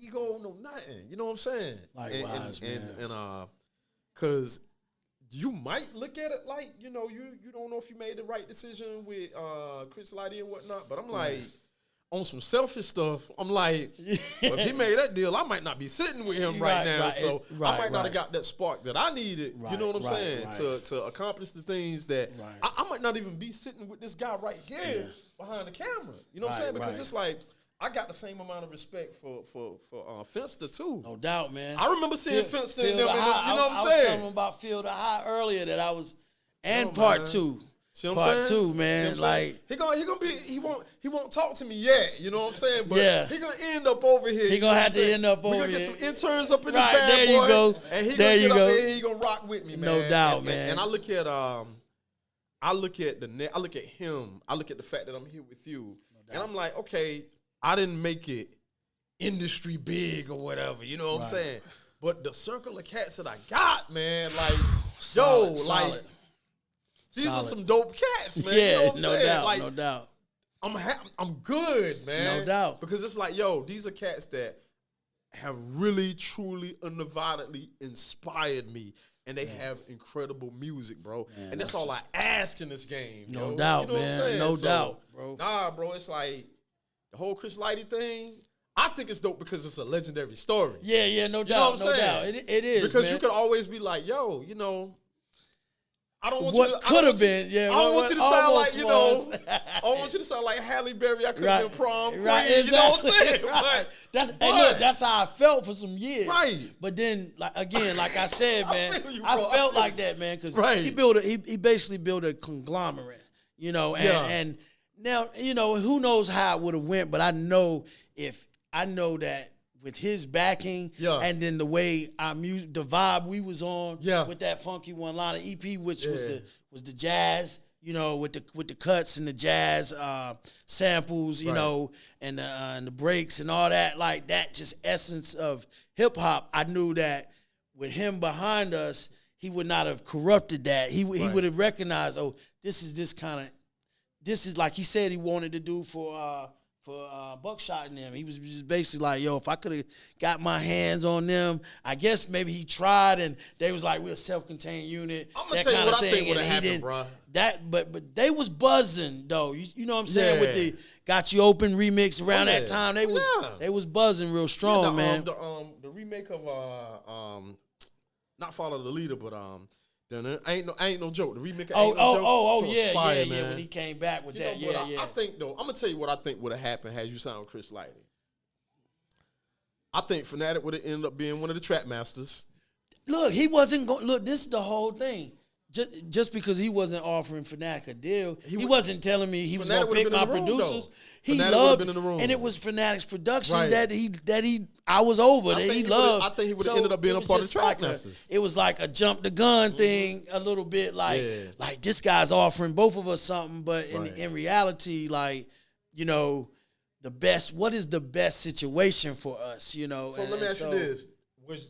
ego, no nothing. You know what I'm saying? Likewise, man. And cause you might look at it like, you don't know if you made the right decision with Chris Lighty and whatnot. But I'm like, on some selfish stuff, I'm like, well, if he made that deal, I might not be sitting with him right now. So I might not have got that spark that I needed. You know what I'm saying? To accomplish the things that I might not even be sitting with this guy right here behind the camera. You know what I'm saying? Because it's like, I got the same amount of respect for Finster too. No doubt, man. I remember seeing Finster in them. You know what I'm saying? I was telling him about Feel the High earlier that I was, and part two. See what I'm saying? Part two, man. Like he won't talk to me yet. You know what I'm saying? But he gonna end up over here. He gonna have to end up over here. We gonna get some interns up in this bad there boy. You go. And he there gonna get you up go. there and he gonna rock with me, man. No doubt, man. And I look at I look at him. I look at the fact that I'm here with you, and I'm like, okay, I didn't make it industry big or whatever. You know what I'm saying? But the circle of cats that I got, man, like, Solid. These are some dope cats, man. Yeah, you know what I'm no saying? doubt, like, no doubt. I'm good, man. No doubt. Because it's like, these are cats that have really, truly, undividedly inspired me. And they have incredible music, bro. Man, and that's all I ask in this game. No doubt, you know man. What I'm saying? No doubt, bro. Nah, bro, it's like the whole Chris Lighty thing. I think it's dope because it's a legendary story. Yeah, no doubt. You know what I'm saying? It is. Because man. you could always be like, I don't want what you to. Could have been, yeah. I don't want you to sound like, I don't want you to sound like Halle Berry. I could have been prom queen. Exactly. You know what I'm saying? That's how I felt for some years. Right. But then, like I said, man, I felt like that, man, because he basically built a conglomerate, and now, who knows how it would have went, but I know that with his backing and then the way our music, the vibe we was on with that Funky One Liner EP, which was the jazz, with the cuts and the jazz samples, and the breaks and all that, like that just essence of hip hop. I knew that with him behind us, he would not have corrupted that. He would have recognized, this is like he said he wanted to do for Buckshot and them. He was just basically like, if I could have got my hands on them, I guess maybe he tried and they was like, we're a self-contained unit. I'm gonna tell you what I think would have happened, bro. But they was buzzing though. You know what I'm saying? With the Got You Open remix around that time, they was buzzing real strong, man. The remake of not Follow the Leader, but ain't no joke. The remake of Fire, man. When he came back with that, I think though, I'm gonna tell you what I think would have happened had you signed Chris Lighty. I think Fanatic would have ended up being one of the trap masters. Look, he wasn't going. Look, this is the whole thing. Just because he wasn't offering Fanatic a deal, he wasn't telling me he was going to pick my producers. He loved, and it was Fanatic's production that I was over. That he loved. I think he would have ended up being a part of the Track Masters. It was like a jump the gun thing, a little bit like this guy's offering both of us something, but in reality, like the best. What is the best situation for us? So let me ask you this: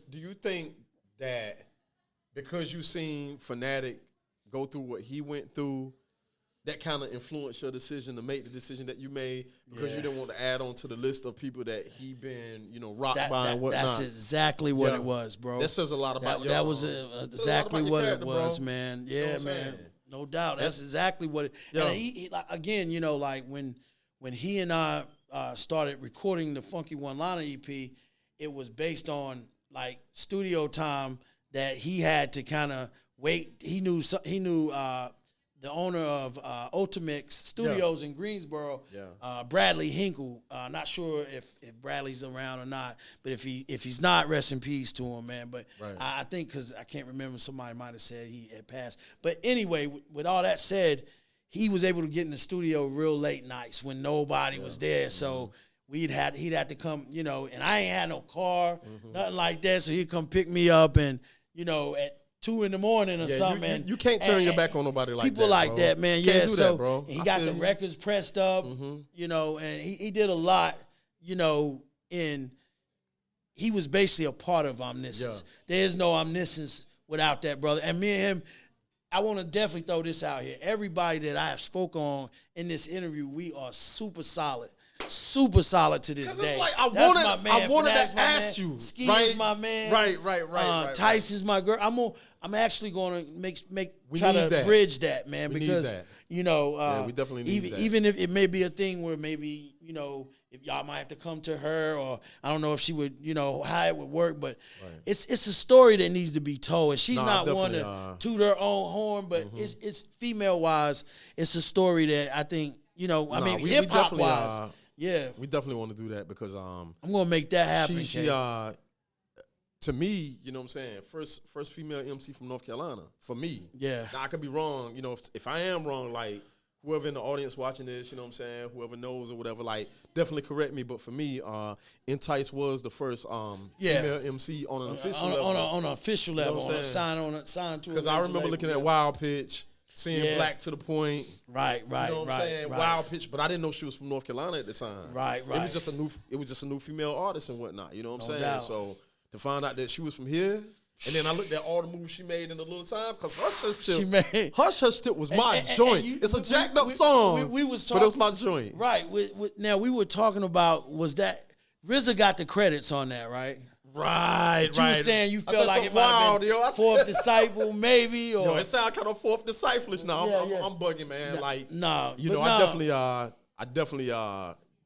do you think that because you seen Fanatic go through what he went through, that kind of influenced your decision to make the decision that you made because you didn't want to add on to the list of people that he been, rocked by and whatnot? That's exactly what it was, bro. That says a lot about that was exactly what it was, bro. Man. Yeah, man. No doubt. That's exactly what it. And he like, again, like when he and I started recording the Funky One Liner EP, it was based on like studio time that he had to kind of wait. He knew the owner of Ultimix Studios in Greensboro, Bradley Hinkle. Not sure if Bradley's around or not, but if he's not, rest in peace to him, man. But I think because I can't remember, somebody might have said he had passed. But anyway, with all that said, he was able to get in the studio real late nights when nobody was there. So he'd have to come, and I ain't had no car, nothing like that. So he'd come pick me up and, 2 in the morning or something. You can't turn your back on nobody like that. People like that, man. Can't Yeah, do so that, bro. he got the records pressed up, you know, and he did a lot, you know, he was basically a part of Omniscience. Yeah. There is no Omniscience without that, brother. And me and him, I want to definitely throw this out here. Everybody that I have spoke on in this interview, we are super solid to this day. It's like I wanted to ask you. Ski is my man. Right. Tyson's my girl. I'm actually going to try to bridge that, man, because you know, we definitely need that. Even if it may be a thing where maybe, you know, if y'all might have to come to her, or I don't know if she would, you know, how it would work, but it's a story that needs to be told. And she's not one to toot her own horn, but it's female wise, it's a story that I think, you know, I mean, hip hop wise, we definitely want to do that because I'm gonna make that happen. She to me, you know what I'm saying, first female MC from North Carolina for me. Yeah. Now I could be wrong, you know, if I am wrong, like, whoever in the audience watching this, you know what I'm saying, whoever knows or whatever, like, definitely correct me. But for me, Entice was the first female MC on an official level. On an official level, on a sign to. Because I remember looking at Wild Pitch, seeing Black to the Point. Right. You know what I'm saying? Wild Pitch, but I didn't know she was from North Carolina at the time. Right. It was just a new female artist and whatnot. You know what I'm saying? Doubt. So to find out that she was from here. And then I looked at all the moves she made in a little time because Hush Hush Tip was my joint. It's a jacked up song, we was talking, but it was my joint. Right. Now, we were talking about, was that, RZA got the credits on that, right? Right. You were saying you felt like it might have been Fourth Disciple, maybe? Or it sounds kind of Fourth Disciple-ish now. I'm bugging, man. I definitely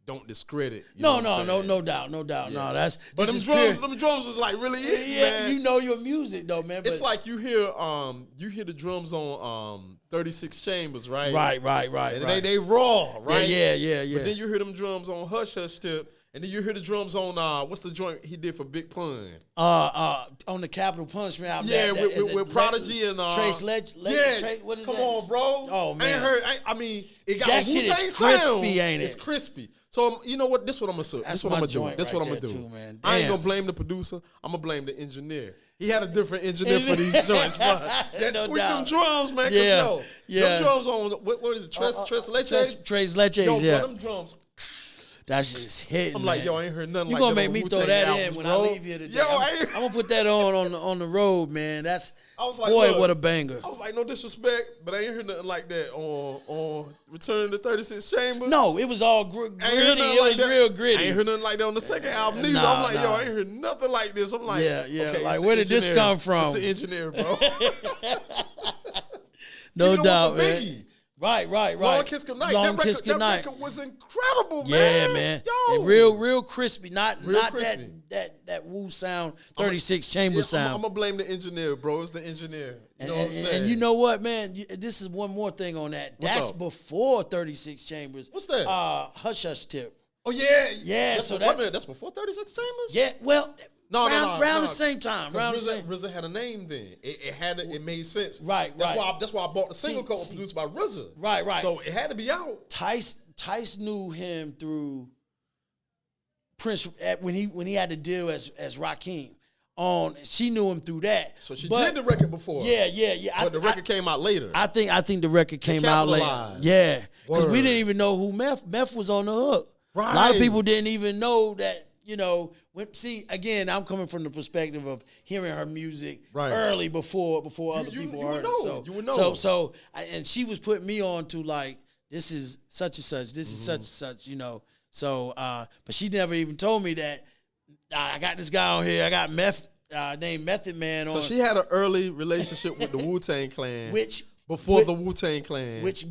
don't discredit. No doubt. No, that's. But them drums is like really it, man. You know your music though, man. It's like you hear the drums on 36 Chambers, right? Right. And they raw, right? Yeah. But then you hear them drums on Hush Hush Tip, and then you hear the drums on what's the joint he did for Big Pun? On the Capital Punishment album. Yeah, with Prodigy and Trace Legend. What is Come that? on, bro. Oh man, I mean, it got that a Wu-Tang shit is crispy, sound. Ain't it? It's crispy. So you know what? This is what I'm gonna do. This is what I'm gonna do. Too, man. I ain't gonna blame the producer. I'm gonna blame the engineer. He had a different engineer for these joints, bro. That tweaked them drums, man. Them drums on what is it? Tres Leches. Tres Leches. Yo, bro, them drums. That's just hitting. I'm like, yo, I ain't heard nothing you like that. You gonna make me throw that albums, in when bro. I leave here today. I'm gonna put that on the road, man. I was like, boy, what a banger. I was like, no disrespect, but I ain't heard nothing like that on Return to 36 Chambers. No, it was all gritty. It was real gritty. I ain't heard nothing like that on the second album neither. I'm like, yo, I ain't heard nothing like this. I'm like, okay, like, where did this come from? It's the engineer, bro. No doubt, man. Right. Long Kiss Goodnight. Long Kiss Goodnight. That record was incredible, man. Yeah, man. Yo. And real crispy. Not crispy. that Wu sound, 36 chamber sound. I'm going to blame the engineer, bro. It's the engineer. You know what I'm saying? And you know what, man? This is one more thing on that. What's That's before 36 chambers. What's that? Hush Hush Tip. Oh, yeah. Yeah. That's before 36 chambers? Yeah, well... No. Around the same time. RZA had a name then. It made sense. Right. That's why I bought the single cover produced by RZA. Right. So it had to be out. Tice knew him through Prince when he had to deal as Rakim. She knew him through that. So she did the record before. Yeah. But the record came out later. I think the record came out later. Yeah. Because we didn't even know who Meth was on the hook. Right. A lot of people didn't even know that. You know, again, I'm coming from the perspective of hearing her music early before other people heard it. You would know. And she was putting me on to like, this is such and such, this is such and such, you know. So, but she never even told me that I got this guy on here. I got named Method Man on. So she had an early relationship with the Wu-Tang Clan. Before the Wu-Tang Clan. Which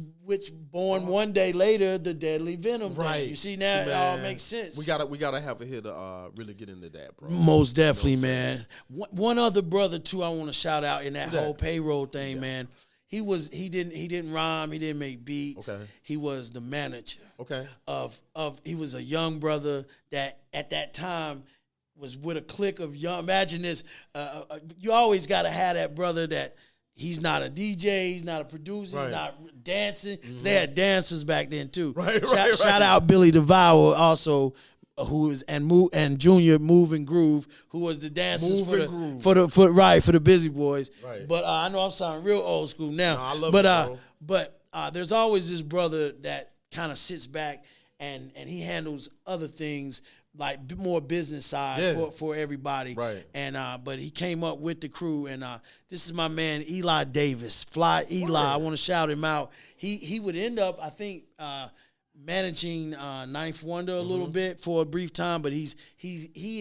born one day later, the Deadly Venom thing. You see, now it all makes sense. We gotta have it here to really get into that, bro. Most definitely, man. One other brother, too, I want to shout out in that whole payroll thing, man. He didn't rhyme, he didn't make beats. Okay. He was the manager. Okay. He was a young brother that at that time was with a clique of young. Imagine this. You always gotta have that brother that. He's not a DJ. He's not a producer. He's not dancing. They had dancers back then too. Right. Shout out Billy DeVour, also who is and Junior Move and Groove, who was the dancers for the Busy Boys. Right. But I know I'm sounding real old school now. I love it, bro. But there's always this brother that kind of sits back and he handles other things like more business side for everybody. Right. And but he came up with the crew, and this is my man Eli Davis, Fly Eli. I want to shout him out. He would end up, I think, managing Ninth Wonder a little bit for a brief time, but he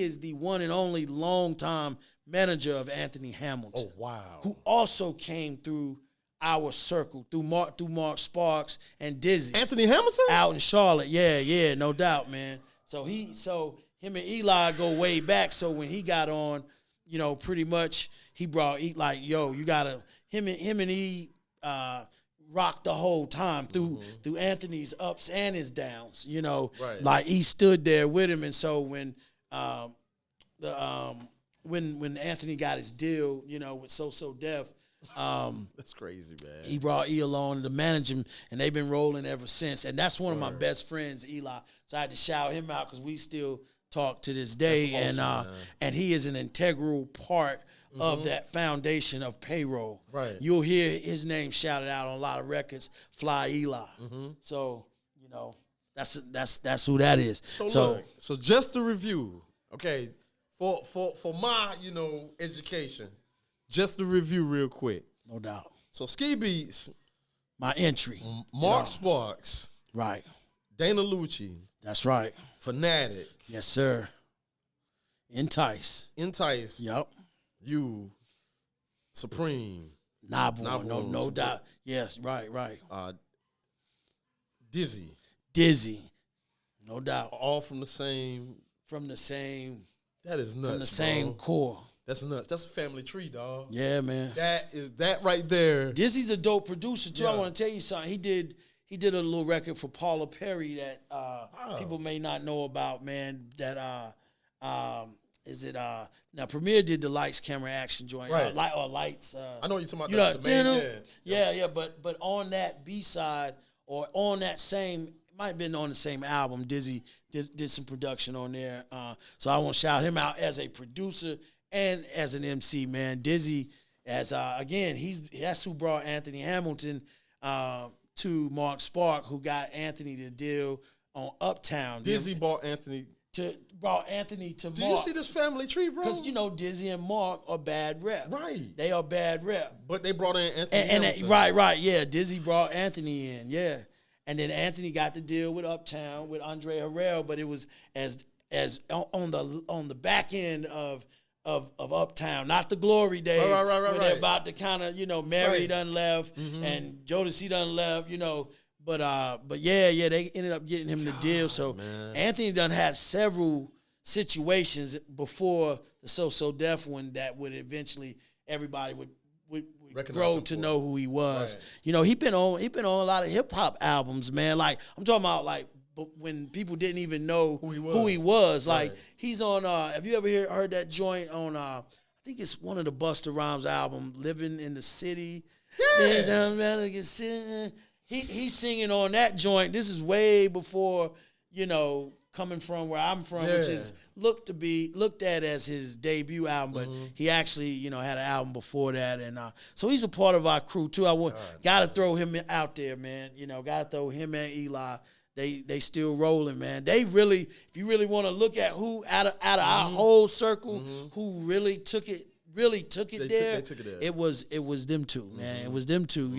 is the one and only longtime manager of Anthony Hamilton. Oh wow! Who also came through our circle through Mark Sparks and Dizzy. Anthony Hamilton out in Charlotte, yeah, no doubt, man. So him and Eli go way back. So when he got on, pretty much he brought like, yo, you gotta him and he rocked the whole time through Anthony's ups and his downs, Right. Like he stood there with him. And so when when Anthony got his deal, with So Def, that's crazy, man. he brought E along to manage him, and they've been rolling ever since. And that's one of my best friends, Eli. So I had to shout him out because we still talk to this day. That's awesome, and he is an integral part of that foundation of payroll. Right. You'll hear his name shouted out on a lot of records. Fly Eli. So that's who that is. So just to review, okay, for my education, just to review real quick. No doubt. So Ski Beats, my entry. Mark Sparks, right. Dana Lucci, that's right. Fanatic, yes sir. Entice, yep. You, Supreme, Nabu, no doubt. Yes, right. Dizzy, no doubt. all from the same. That is nuts. From the same core. That's nuts. That's a family tree, dog. Yeah, man. That right there. Dizzy's a dope producer too. Yeah. I want to tell you something. He did a little record for Paula Perry that people may not know about, man. That now Premier did the lights, camera, action joint, right? Lights. I know you're talking about the main. Yeah. But on that B side or on that same, it might have been on the same album. Dizzy did some production on there. So I want to shout him out as a producer and as an MC, man. Dizzy, as again, that's who brought Anthony Hamilton to Mark Spark, who got Anthony the deal on Uptown. Dizzy brought Anthony to Mark. Do you see this family tree, bro? Because Dizzy and Mark are bad rep. Right. They are bad rep. But they brought in Anthony Hamilton. Right, yeah. Dizzy brought Anthony in, yeah. And then Anthony got the deal with Uptown with Andre Harrell, but it was as on the back end of Uptown, not the glory days. Right. They're about to kind of, Mary done left and Jodeci done left, But yeah, they ended up getting him the deal. So man. Anthony done had several situations before the So Def one that would eventually everybody would grow to know who he was. Right. He been on a lot of hip hop albums, man. Like I'm talking about when people didn't even know who he was. Like he's on have you ever heard that joint on I think it's one of the Busta Rhymes album, Living in the City. Yeah. He's singing on that joint. This is way before, coming from where I'm from, which is looked at as his debut album, but he actually, had an album before that. And so he's a part of our crew too. Gotta throw him out there, man. Gotta throw him and Eli. They still rolling, man. They really, if you really want to look at who out of our whole circle, who really took it there. They took it there. It was them two, man. It was them two.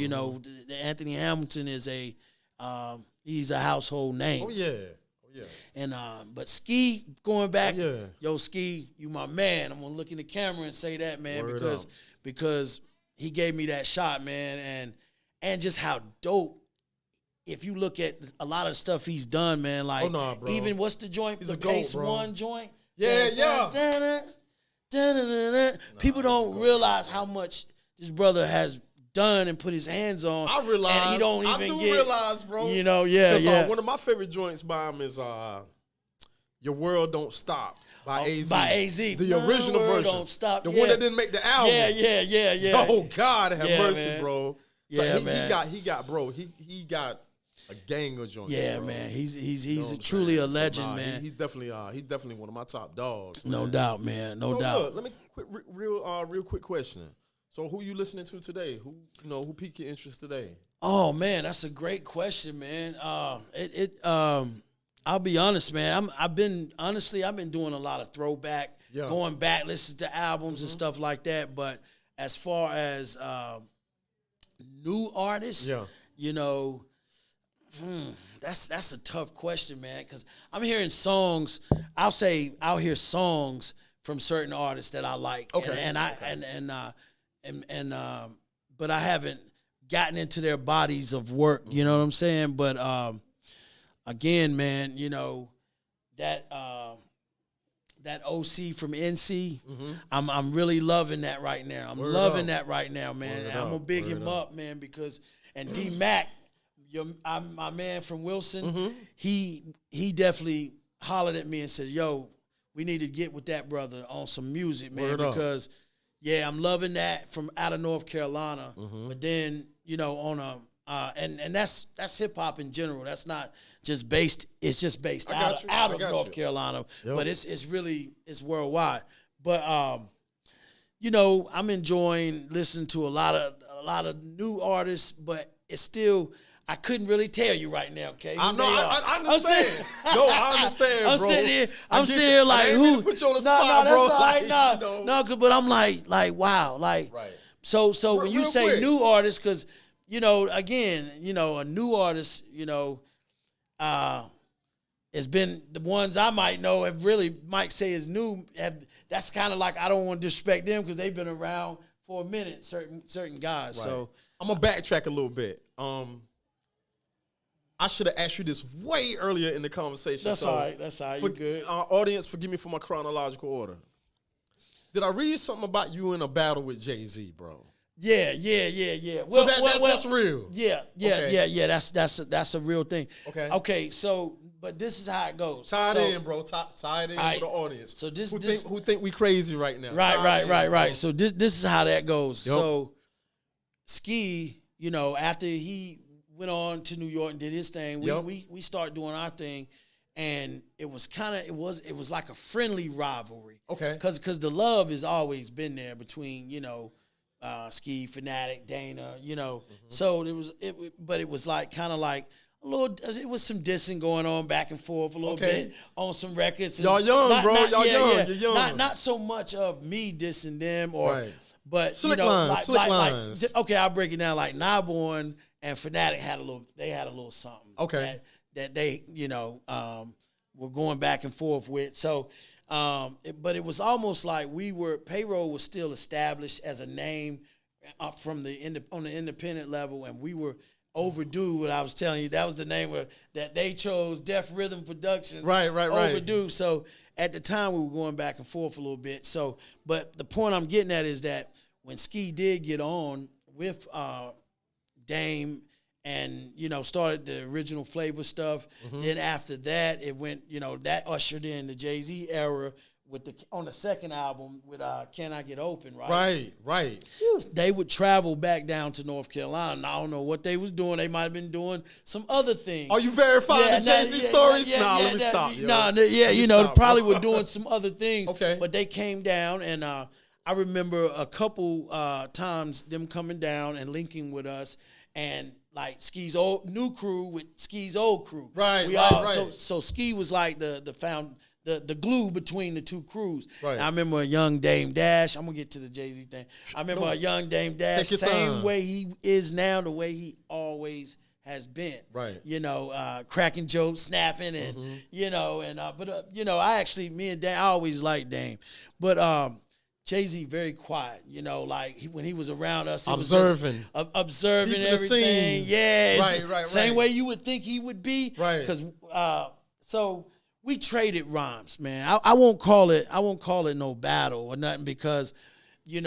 Anthony Hamilton is he's a household name. Oh yeah. And but Ski, going back, yeah. Yo Ski, you my man. I'm gonna look in the camera and say that, man, Word because he gave me that shot, man, and just how dope. If you look at a lot of stuff he's done, man, like bro. even what's the joint? He's the a goat, Pace bro. One joint. Yeah. People don't realize how much this brother has done and put his hands on. I realize. And he don't even realize, bro. One of my favorite joints by him is "Your World Don't Stop" by AZ. By AZ, the original version. Don't stop. The one that didn't make the album. Yeah. Oh God, have mercy, man. bro. Yeah, so man. He got A gang of joints. Yeah, bro. man. He's truly a legend, so, man. He's definitely one of my top dogs. No man. doubt, man. No so doubt. Look, let me real quick question. So who you listening to today? Who piqued your interest today? Oh man, that's a great question, man. I'll be honest, man. I've been doing a lot of throwback, going back, listening to albums and stuff like that. But as far as new artists, that's a tough question, man. Because I'm hearing songs. I'll hear songs from certain artists that I like. Okay. But I haven't gotten into their bodies of work. You know what I'm saying? But again, man, that OC from NC, I'm really loving that right now. I'm loving that right now, man. I'm gonna big him up, man, because D Mac, my man from Wilson, he definitely hollered at me and said, "Yo, we need to get with that brother on some music, man, because I'm loving that from out of North Carolina, but then on a and that's hip hop in general. That's not just based. It's just based out of North Carolina, but it's worldwide. But I'm enjoying listening to a lot of new artists, but it's still. I couldn't really tell you right now, okay? I understand. I understand, I'm bro. sitting here like, who? Put you on the spot, bro. That's all right. No, but I'm like, wow, like. Right. So when you say quick. New artists, because again, a new artist, has been the ones I might know have really might say is new. That's kind of like I don't want to disrespect them because they've been around for a minute. Certain guys. Right. So I'm gonna backtrack a little bit. I should have asked you this way earlier in the conversation. That's all right. You good. Audience, forgive me for my chronological order. Did I read something about you in a battle with Jay-Z, bro? Yeah. Well, so that's real. Yeah. That's a real thing. Okay. So, but this is how it goes. Tie it in, bro. Tie it in for the audience. So who think we crazy right now? Right. So this is how that goes. Yep. So, Ski, after he went on to New York and did his thing, we started doing our thing, and it was like a friendly rivalry. Okay. Because the love has always been there between Ski, Fanatic, Dana, So it was like kind of like a little. It was some dissing going on back and forth a little bit on some records. Y'all young, bro. Y'all young. You're young. Not so much of me dissing them or. Right. But slick lines. Okay, I'll break it down. Like Nightborn and Fanatic had a little something. Okay, that they were going back and forth with. So, but it was almost like Payroll was still established as a name on the independent level, and we were overdue. What I was telling you, that was the name that they chose, Def Rhythm Productions. Right. Overdue. So. At the time, we were going back and forth a little bit. So, but the point I'm getting at is that when Ski did get on with Dame and, started the original Flavor stuff, then after that, it went, that ushered in the Jay-Z era on the second album with Can I Get Open, right? Right. They would travel back down to North Carolina, and I don't know what they was doing. They might have been doing some other things. Are you verifying the Jay-Z stories? Let me stop. Probably were doing some other things. Okay. But they came down, and I remember a couple times them coming down and linking with us, and like Ski's new crew with Ski's old crew. Right. So Ski was like the glue between the two crews. Right. I remember a young Dame Dash. I'm going to get to the Jay-Z thing. I remember a young Dame Dash, same way he is now, the way he always has been. Right. Cracking jokes, snapping, and, I actually, me and Dame, I always liked Dame. But Jay-Z very quiet, when he was around us. Observing. Observing Keeping everything. The scene. Yeah. Right. Same way you would think he would be. Right. Because, we traded rhymes, man. I won't call it no battle or nothing because, you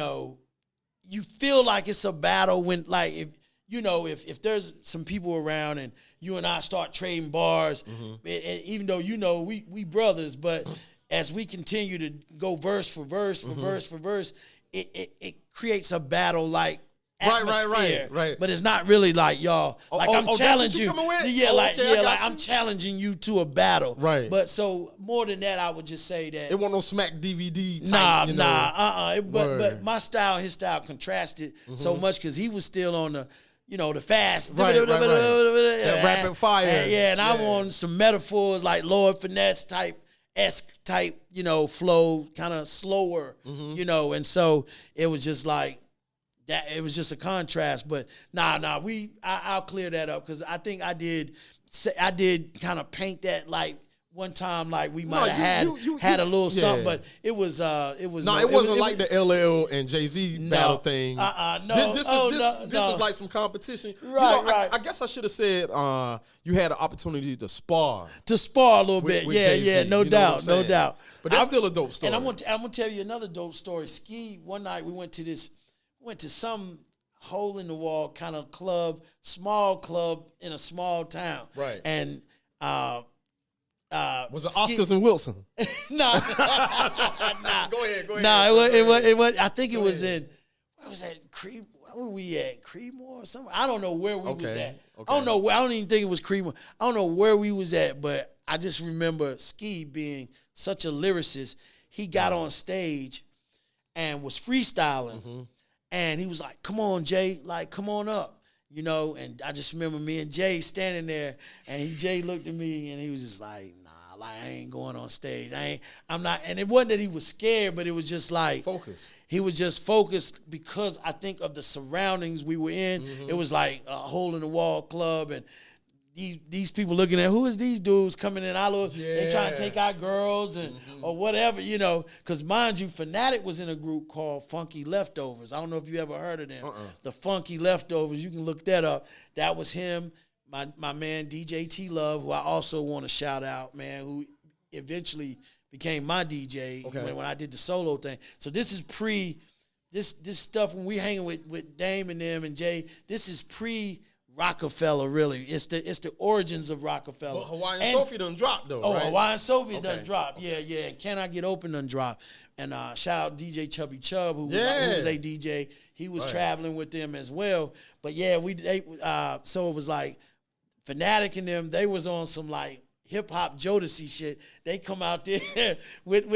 feel like it's a battle when like if there's some people around and you and I start trading bars, even though we brothers, but as we continue to go verse for verse for verse for verse, it creates a battle like atmosphere. Right. But it's not really like y'all. Like I'm challenging you. I'm challenging you to a battle. Right. But so more than that, I would just say that it wasn't no smack DVD type. But my style and his style contrasted so much because he was still on the the fast. That rapid fire. And I'm on some metaphors like Lord Finesse type flow, kind of slower, and so it was just like that. It was just a contrast, but I'll clear that up because I think I did kind of paint that like one time, like we might have had a little something, but it was it wasn't like the LL and Jay-Z battle thing. This is like some competition. Right. I guess I should have said you had an opportunity to spar. A little bit. With Yeah, Jay-Z, no doubt. But that's still a dope story. And I'm gonna tell you another dope story. Ski, one night we went to some hole in the wall kind of club, small club in a small town. Right. And was it Oscars and Wilson? Nah. Go ahead. It was. I think it was in. Where was that? Where were we at? Creedmoor or somewhere? I don't know where we was at. Okay. I don't know. I don't even think it was Creedmoor. I don't know where we was at, but I just remember Ski being such a lyricist. He got on stage and was freestyling, and he was like, "Come on, Jay, like come on up." And I just remember me and Jay standing there, and Jay looked at me, and he was just like, "Nah, like I ain't going on stage. I'm not." And it wasn't that he was scared, but it was just like focus. He was just focused because I think of the surroundings we were in. It was like a hole in the wall club, and these people looking at who is these dudes coming in they trying to take our girls and or whatever, because mind you, Fanatic was in a group called Funky Leftovers. I don't know if you ever heard of them. The Funky Leftovers, you can look that up. That was him, my man DJ T Love, who I also want to shout out, man, who eventually became my DJ when I did the solo thing. So this is this stuff when we hanging with Dame and them and Jay, this is Rockefeller, really. It's the origins of Rockefeller. Well, Hawaiian Sophie done dropped, though, right? Hawaiian Sophie done dropped. Yeah. And Can I Get Open done dropped. And shout out DJ Chubby Chubb, who was a DJ. He was traveling with them as well. But yeah, so it was like Fanatic and them, they was on some like hip-hop Jodeci shit. They come out there with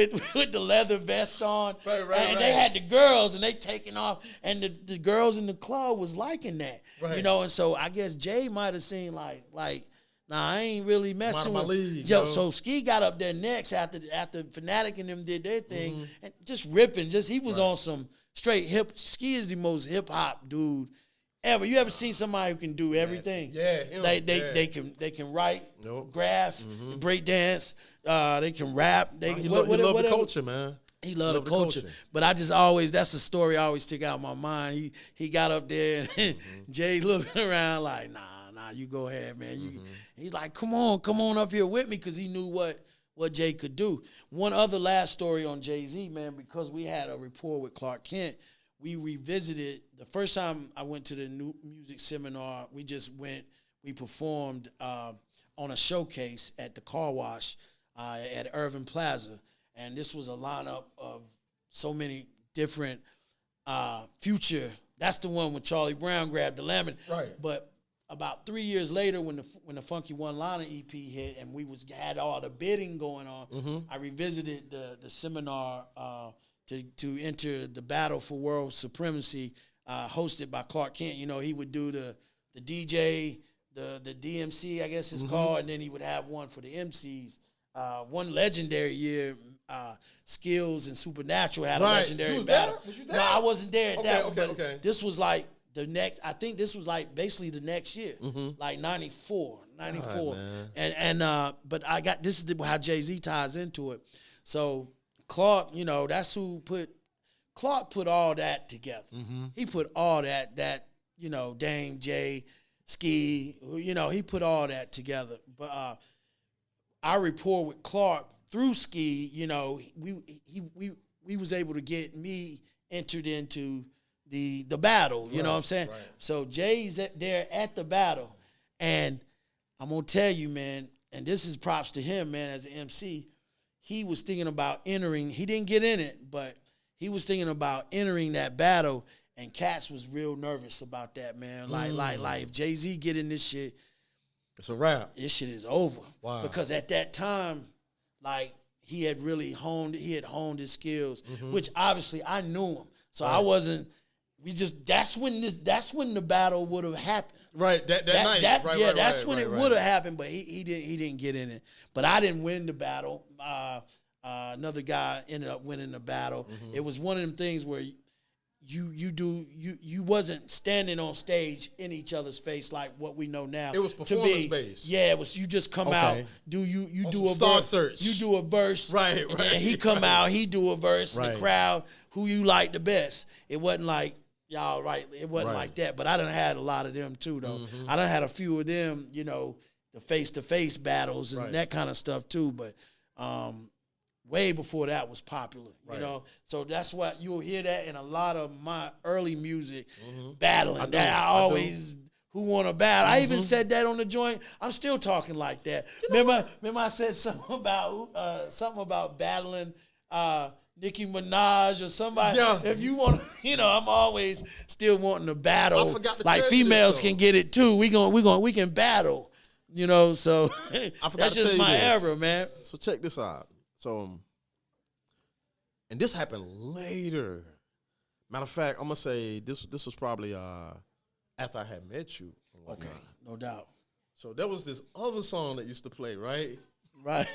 the leather vest on. And they had the girls, and they taking off, and the girls in the club was liking that. Right. And so I guess Jay might have seen like, nah, I ain't really messing with league, So Ski got up there next after Fanatic and them did their thing, and just ripping. He was on some straight hip. Ski is the most hip-hop dude ever. You ever seen somebody who can do everything? Yeah. They can write, graph, break dance, they can rap. He love the culture, man. He loved the culture. But that's a story I always stick out in my mind. He got up there and Jay looking around like, nah, you go ahead, man. He's like, come on up here with me, because he knew what Jay could do. One other last story on Jay-Z, man, because we had a rapport with Clark Kent. We revisited, the first time I went to the new music seminar, we performed on a showcase at the car wash at Irving Plaza. And this was a lineup of so many different Future. That's the one when Charlie Brown grabbed the lemon. Right. But about 3 years later, when the Funky One Liner EP hit and we had all the bidding going on, I revisited the seminar to enter the battle for world supremacy, hosted by Clark Kent. He would do the DJ, the DMC, I guess it's called, and then he would have one for the MCs. One legendary year, Skills and Supernatural had a legendary battle. Was you there? No, I wasn't there at that one, but okay. this was like the next, I think this was like basically the next year, like 94. But this is how Jay-Z ties into it. So Clark, Clark put all that together. He put all that, Dame, Jay, Ski, he put all that together. But our rapport with Clark through Ski, we was able to get me entered into the battle, you know what I'm saying? Right. So Jay's there at the battle, and I'm gonna tell you, man, and this is props to him, man, as an MC. He was thinking about entering. He didn't get in it, but he was thinking about entering that battle. And Cats was real nervous about that, man. Like if Jay-Z get in this shit, it's a wrap. This shit is over. Wow. Because at that time, like he had really honed his skills, which obviously I knew him. So I wasn't. That's when the battle would have happened. Right, that night. That's when it would have happened, but he didn't get in it. But I didn't win the battle. Another guy ended up winning the battle. It was one of them things where you wasn't standing on stage in each other's face like what we know now. It was performance based. Yeah, it was. You just come out, do a Star verse, Search. you do a verse, right. And he come out, he do a verse. Right. The crowd, who you like the best. It wasn't like y'all right. It wasn't like that. But I done had a lot of them too, though. I done had a few of them. You know, the face to face battles and that kind of stuff too. But way before that was popular, you know. So that's why you'll hear that in a lot of my early music, battling. I always who want to battle. I even said that on the joint. I'm still talking like that. Remember I said something about battling Nicki Minaj or somebody. Yeah. If you want to, I'm always still wanting to battle. I forgot to like tell females you this, can get it too. We can battle. So that's just my era, man. So check this out. So, and this happened later. Matter of fact, I'm gonna say this was probably after I had met you. Okay, no doubt. So there was this other song that used to play, right? Right.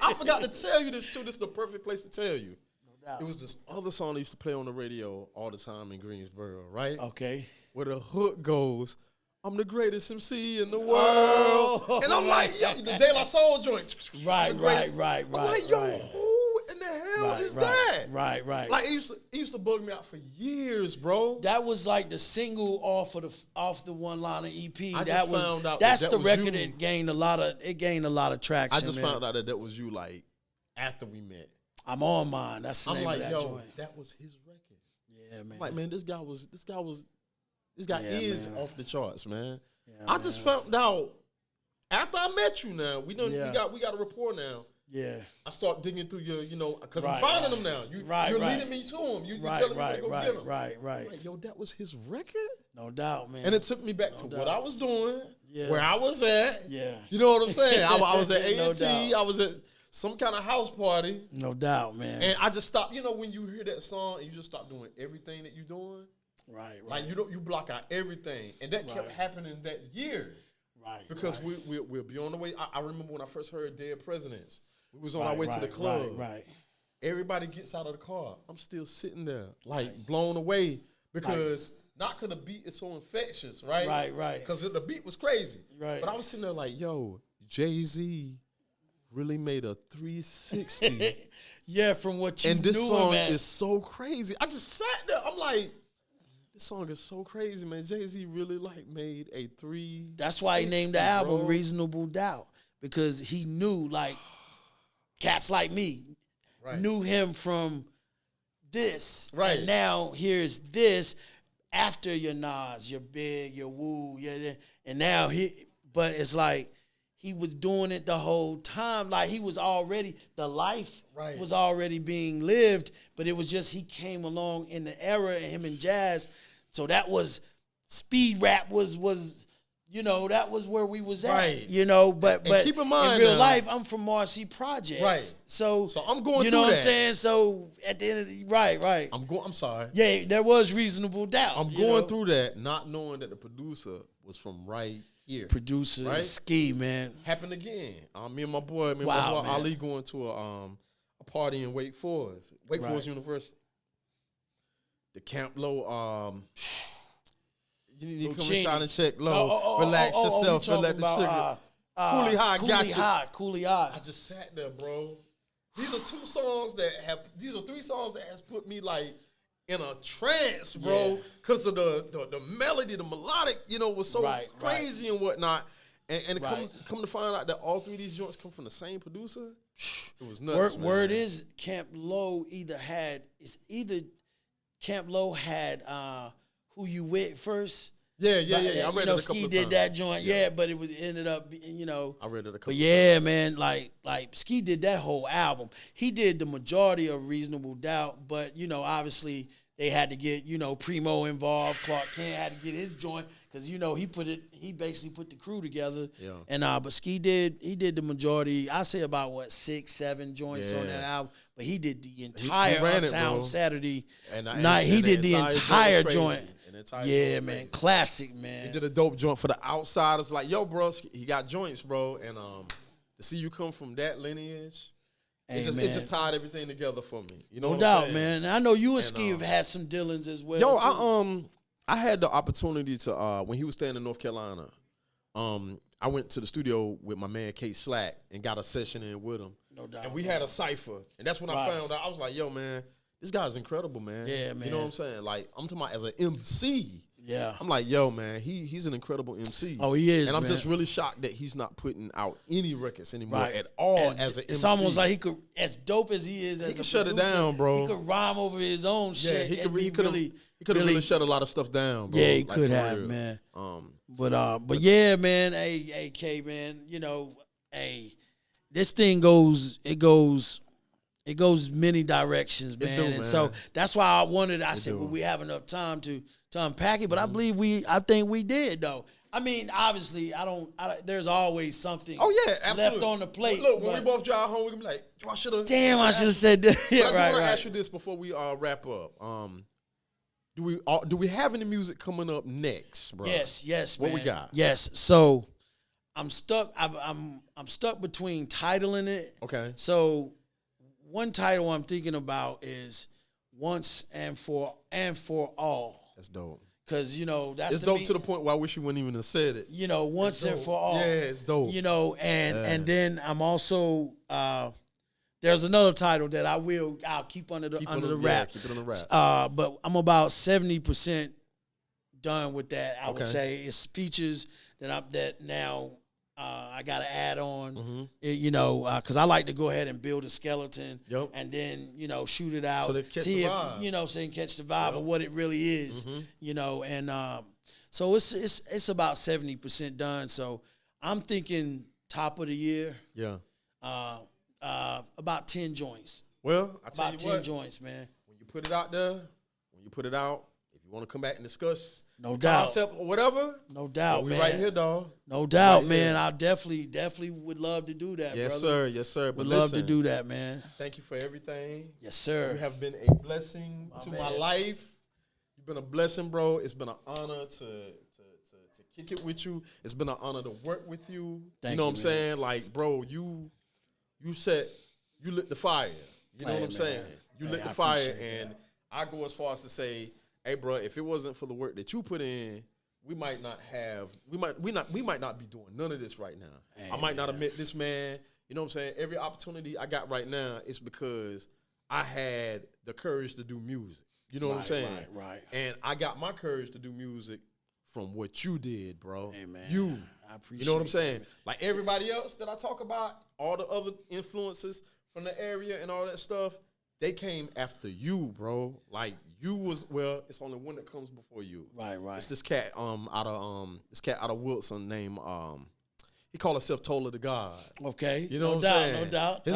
I forgot to tell you this too. This is the perfect place to tell you. No doubt. It was this other song that used to play on the radio all the time in Greensboro, right? Okay. Where the hook goes, I'm the greatest MC in the world. And I'm like, yo, the De La Soul joint. Right. I'm like, yo, who in the hell is that? Right. Like, it used to bug me out for years, bro. That was like the single off the One Liner EP. That's the record that gained a lot of traction. I just found out that was you, like, after we met. I'm on mine. That's the name of that joint. That was his record. Yeah, man. Like, man, this guy is man. off the charts, man. Yeah, I just found out after I met you. Now we got a rapport now. Yeah, I start digging through your, because I'm finding them now. You're leading me to them. You're telling me to go get them. Right. Like, yo, that was his record. No doubt, man. And it took me back to what I was doing, yeah. where I was at. Yeah, you know what I'm saying? I was at A&T. No I was at some kind of house party. No doubt, man. And I just stopped. When you hear that song, and you just stop doing everything that you're doing. Right. Like you block out everything, and that kept happening that year. Right. Because we'll be on the way. I remember when I first heard Dead Presidents. We was on our way to the club. Right. Everybody gets out of the car. I'm still sitting there, like blown away because not because the beat is so infectious, right? Right. Because the beat was crazy. Right. But I was sitting there like, yo, Jay-Z really made a 360. Yeah, from what you and this doing, song man. is so crazy. I just sat there. I'm like, this song is so crazy, man. Jay-Z really made a 360. That's why he named the album Reasonable Doubt, because he knew cats like me knew him from this. Right. And now here's this after your Nas, your Big, your Woo, and now but it's like he was doing it the whole time. Like he was already, the life was already being lived, but it was just he came along in the era of him and Jazz. So that was, speed rap was that was where we was at. Right. But keep in mind in real now, life, I'm from Marcy Projects. Right. So I'm going through that. You know what I'm saying? So at the end of the, right. I'm sorry. Yeah, there was Reasonable Doubt. I'm going through that, not knowing that the producer was from right here. Producer Ski, man. Happened again. Me and my boy Ali going to a party in Wake Forest. Wake Forest University. The Camp Low, you need to come inside and check low. Relax yourself and let the sugar. Coolie High got you. Coolie High. I just sat there, bro. These are three songs that has put me in a trance, bro. Because of the melody, the melodic, was so crazy and whatnot. And come to find out that all three of these joints come from the same producer, it was nuts. Word is Camp Low either Camp Low had Who You With first. Yeah. I read it a couple of times. Ski did that joint, but it ended up, I read it a couple of times. But yeah, man, like Ski did that whole album. He did the majority of Reasonable Doubt, but obviously they had to get, you know, Primo involved. Clark Kent had to get his joint because, you know, he basically put the crew together. Yeah. And but Ski did the majority. I say about 6-7 joints on that album, but he did the entire Uptown Saturday night. He did the entire joint. Yeah, man, classic, man. He did a dope joint for the outsiders. Like, yo, bro, he got joints, bro, and to see you come from that lineage. It just tied everything together for me. You know, no doubt, man. I know you and Ski have had some dealings as well. Yo, too. I had the opportunity to when he was staying in North Carolina. I went to the studio with my man Kate Slack and got a session in with him. No doubt. And we had a cipher, and that's when I found out. I was like, yo, man, this guy's incredible, man. Yeah, man. You know what I'm saying? Like, I'm talking about as an MC. Yeah. I'm like, yo, man, he's an incredible MC. Oh, he is, and I'm man. just really shocked that he's not putting out any records anymore at all as an MC. It's almost like he could, as dope as he is, as he could shut it down, bro. He could rhime over his own shit. He could really shut a lot of stuff down, bro. Yeah, he could have, real. Man. But yeah, man. Hey, K, man. You know, this thing goes many directions, man. Man. So that's why I said, well, we have enough time to unpack it, but I think we did though. I mean, obviously, there's always something left on the plate. Look, when we both drive home, we can be like, I should have said that. But I do want to ask you this before we wrap up. Do we have any music coming up next, bro? Yes, what man. we got? Yes. So I'm stuck. I'm stuck between titling it. Okay. So one title I'm thinking about is Once and For All. That's dope. Cause you know that's it's dope to the point where I wish you wouldn't even have said it. You know, Once and For All. Yeah, it's dope. You know, and then I'm also there's another title that I'll keep under the wrap. Keep it on the wrap. But I'm about 70% done with that. I would say it's features that now I got to add on. Mm-hmm. You know, because I like to go ahead and build a skeleton, yep. and then shoot it out. So they catch see the if vibe. So they can catch the vibe of what it really is. Mm-hmm. You know, and so it's about 70% done. So I'm thinking top of the year. Yeah. About 10 joints. Well, I tell about you 10 joints, man. When you put it out there, if you want to come back and discuss concept or whatever, no doubt, we man. right here, dog. No doubt, man. I definitely would love to do that, yes, brother. Yes, sir. Would love to do that, man. Thank you for everything. Yes, sir. You have been a blessing to my life. You've been a blessing, bro. It's been an honor to kick it with you. It's been an honor to work with you. Thank you know you, what I'm saying? Like, bro, you lit the fire. You know what I'm saying? You lit the fire, and I go as far as to say, hey, bro, if it wasn't for the work that you put in, we might not be doing none of this right now. I might not have met this man. You know what I'm saying? Every opportunity I got right now is because I had the courage to do music. You know what I'm saying? Right. And I got my courage to do music from what you did, bro. Hey, man. I appreciate. You know what I'm saying? Like everybody else that I talk about, all the other influences from the area and all that stuff, they came after you, bro. Like it's only one that comes before you. Right. It's this cat out of Wilson named he called himself Tola the God. Okay. You know what I'm saying? No doubt. His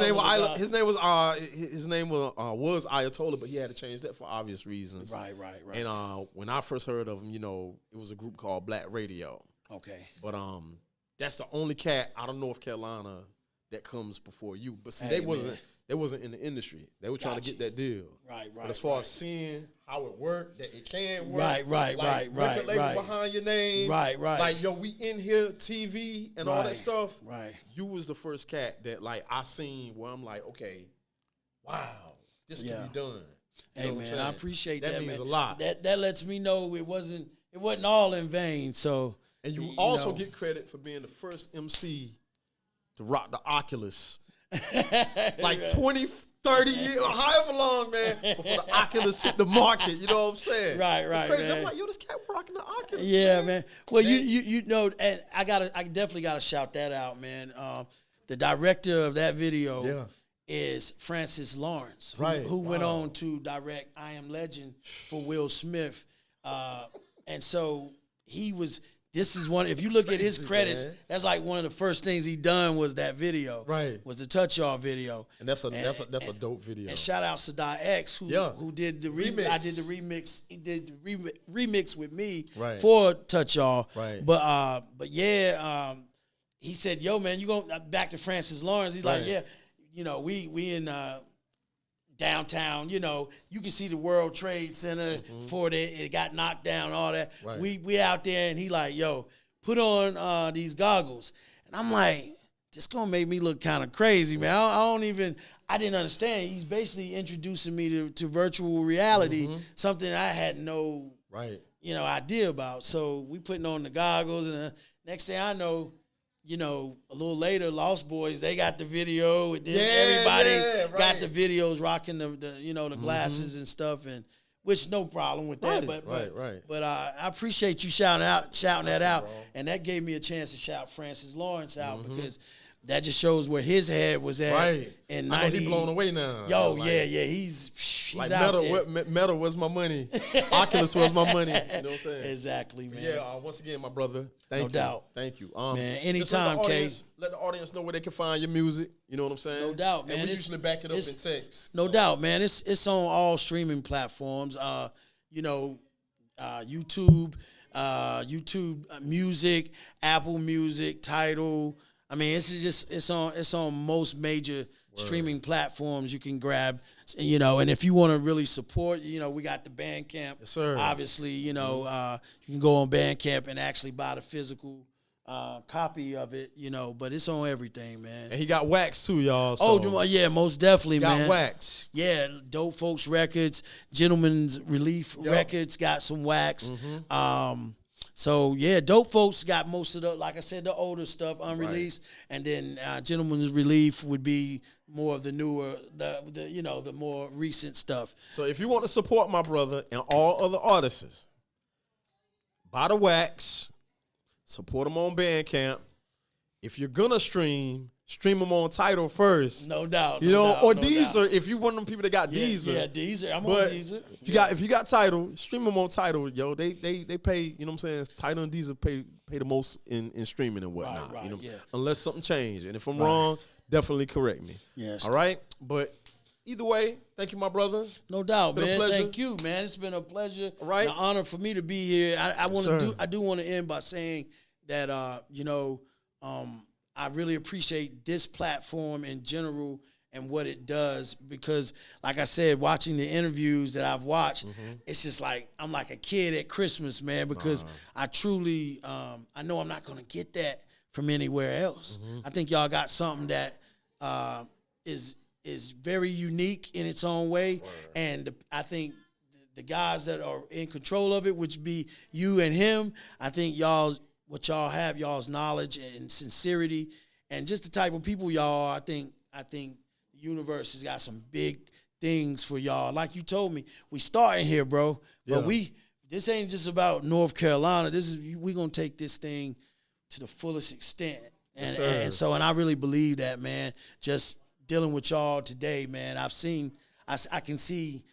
name was Ayatollah, but he had to change that for obvious reasons. Right. And when I first heard of him, it was a group called Black Radio. Okay. But that's the only cat out of North Carolina that comes before you. But see, they wasn't in the industry. They were trying to get that deal. Right. But as far as seeing how it worked, that it can work. Right. Record label behind your name. Right. Like, yo, we in here, TV and all that stuff. Right. You was the first cat that, like, I seen where I'm like, okay, wow, this can be done. You hey, man, I appreciate that, man. That means a lot. That lets me know it wasn't all in vain. So, and you also get credit for being the first MC to rock the Oculus. Like 20, 30 years, however long, man, before the Oculus hit the market. You know what I'm saying? Right. It's crazy. Man. I'm like, yo, this cat rocking the Oculus. Yeah, man. Well, you know, and I definitely gotta shout that out, man. The director of that video is Francis Lawrence, who went on to direct I Am Legend for Will Smith, and so he was. this is one. If you look at his Crazy, credits, man. that's like one of the first things he done was that video. Right. Was the Touch Y'all video. And that's a dope video. And shout out Sadat X who did the remix. I did the remix. He did the remix with me for Touch Y'all. Right. But yeah, he said, "Yo, man, you going back to Francis Lawrence?" He's like, "Yeah, you know, we in downtown. You know, you can see the World Trade Center before it got knocked down. All that. Right. We out there, and he like, yo, put on these goggles." And I'm like, this gonna make me look kind of crazy, man. I didn't understand. He's basically introducing me to virtual reality, something I had no idea about. So we putting on the goggles, and the next thing I know, you know, a little later, Lost Boys, they got the video. And then everybody got the videos rocking the glasses and stuff, and which no problem with that. But I appreciate you shouting that out, and that gave me a chance to shout Francis Lawrence out because that just shows where his head was at. Right. And 90, I know he blown away now. Yo, he's like out Meta was my money. Oculus was my money. You know what I'm saying? Exactly, man. Yeah. Once again, my brother. Thank you. No doubt. Thank you. Man, anytime, Case. Let the audience know where they can find your music. You know what I'm saying? No doubt, man. And we usually back it up in text. No doubt, man. It's on all streaming platforms. YouTube, YouTube Music, Apple Music, Tidal. I mean, it's on most major streaming platforms you can grab, you know. And if you want to really support, you know, we got the Bandcamp. Yes, sir. Obviously, you know, you can go on Bandcamp and actually buy the physical copy of it, you know. But it's on everything, man. And he got wax too, y'all. So. Oh yeah, most definitely, man. Got wax. Yeah, Dope Folks Records, Gentleman's Relief Records got some wax. So yeah, Dope Folks got most of the, like I said, the older stuff unreleased, and then Gentleman's Relief would be more of the newer, the more recent stuff. So if you want to support my brother and all other artists, buy the wax, support them on Bandcamp. If you're gonna stream them on Tidal first. No doubt. You know, or Deezer, if you one of them people that got Deezer. Yeah, Deezer. I'm on Deezer. If you got Tidal, stream them on Tidal, yo. They pay, you know what I'm saying? Tidal and Deezer pay the most in streaming and whatnot. Right, you know? yeah. Unless something changed. And if I'm wrong, definitely correct me. Yes. All right? But either way, thank you, my brother. No doubt, man. Thank you, man. It's been a pleasure. All right. An honor for me to be here. I do want to end by saying that I really appreciate this platform in general and what it does because, like I said, watching the interviews that I've watched, it's just like I'm like a kid at Christmas, man, because I truly, I know I'm not going to get that from anywhere else. I think y'all got something that is very unique in its own way, and I think the guys that are in control of it, which be you and him, I think what y'all have, y'all's knowledge and sincerity, and just the type of people y'all are. I think the universe has got some big things for y'all. Like you told me, we starting here, bro. But this ain't just about North Carolina. We gonna take this thing to the fullest extent. And so I really believe that, man. Just dealing with y'all today, man. I kind of can see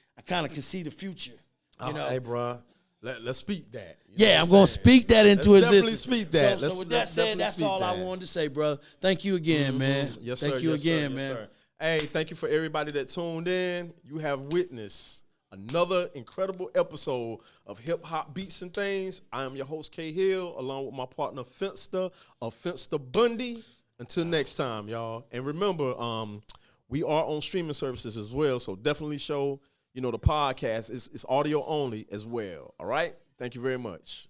the future. You know? Hey, bro. Let's speak that. I'm going to speak that into existence. Definitely speak that. So with that said, that's all I wanted to say, brother. Thank you again, man. Yes, sir. Thank you again, man. Yes, sir. Hey, thank you for everybody that tuned in. You have witnessed another incredible episode of Hip Hop Beats and Things. I am your host, K Hill, along with my partner, Finster of Finster Bundy. Until next time, y'all. And remember, we are on streaming services as well, so definitely show the podcast is audio only as well. All right? Thank you very much.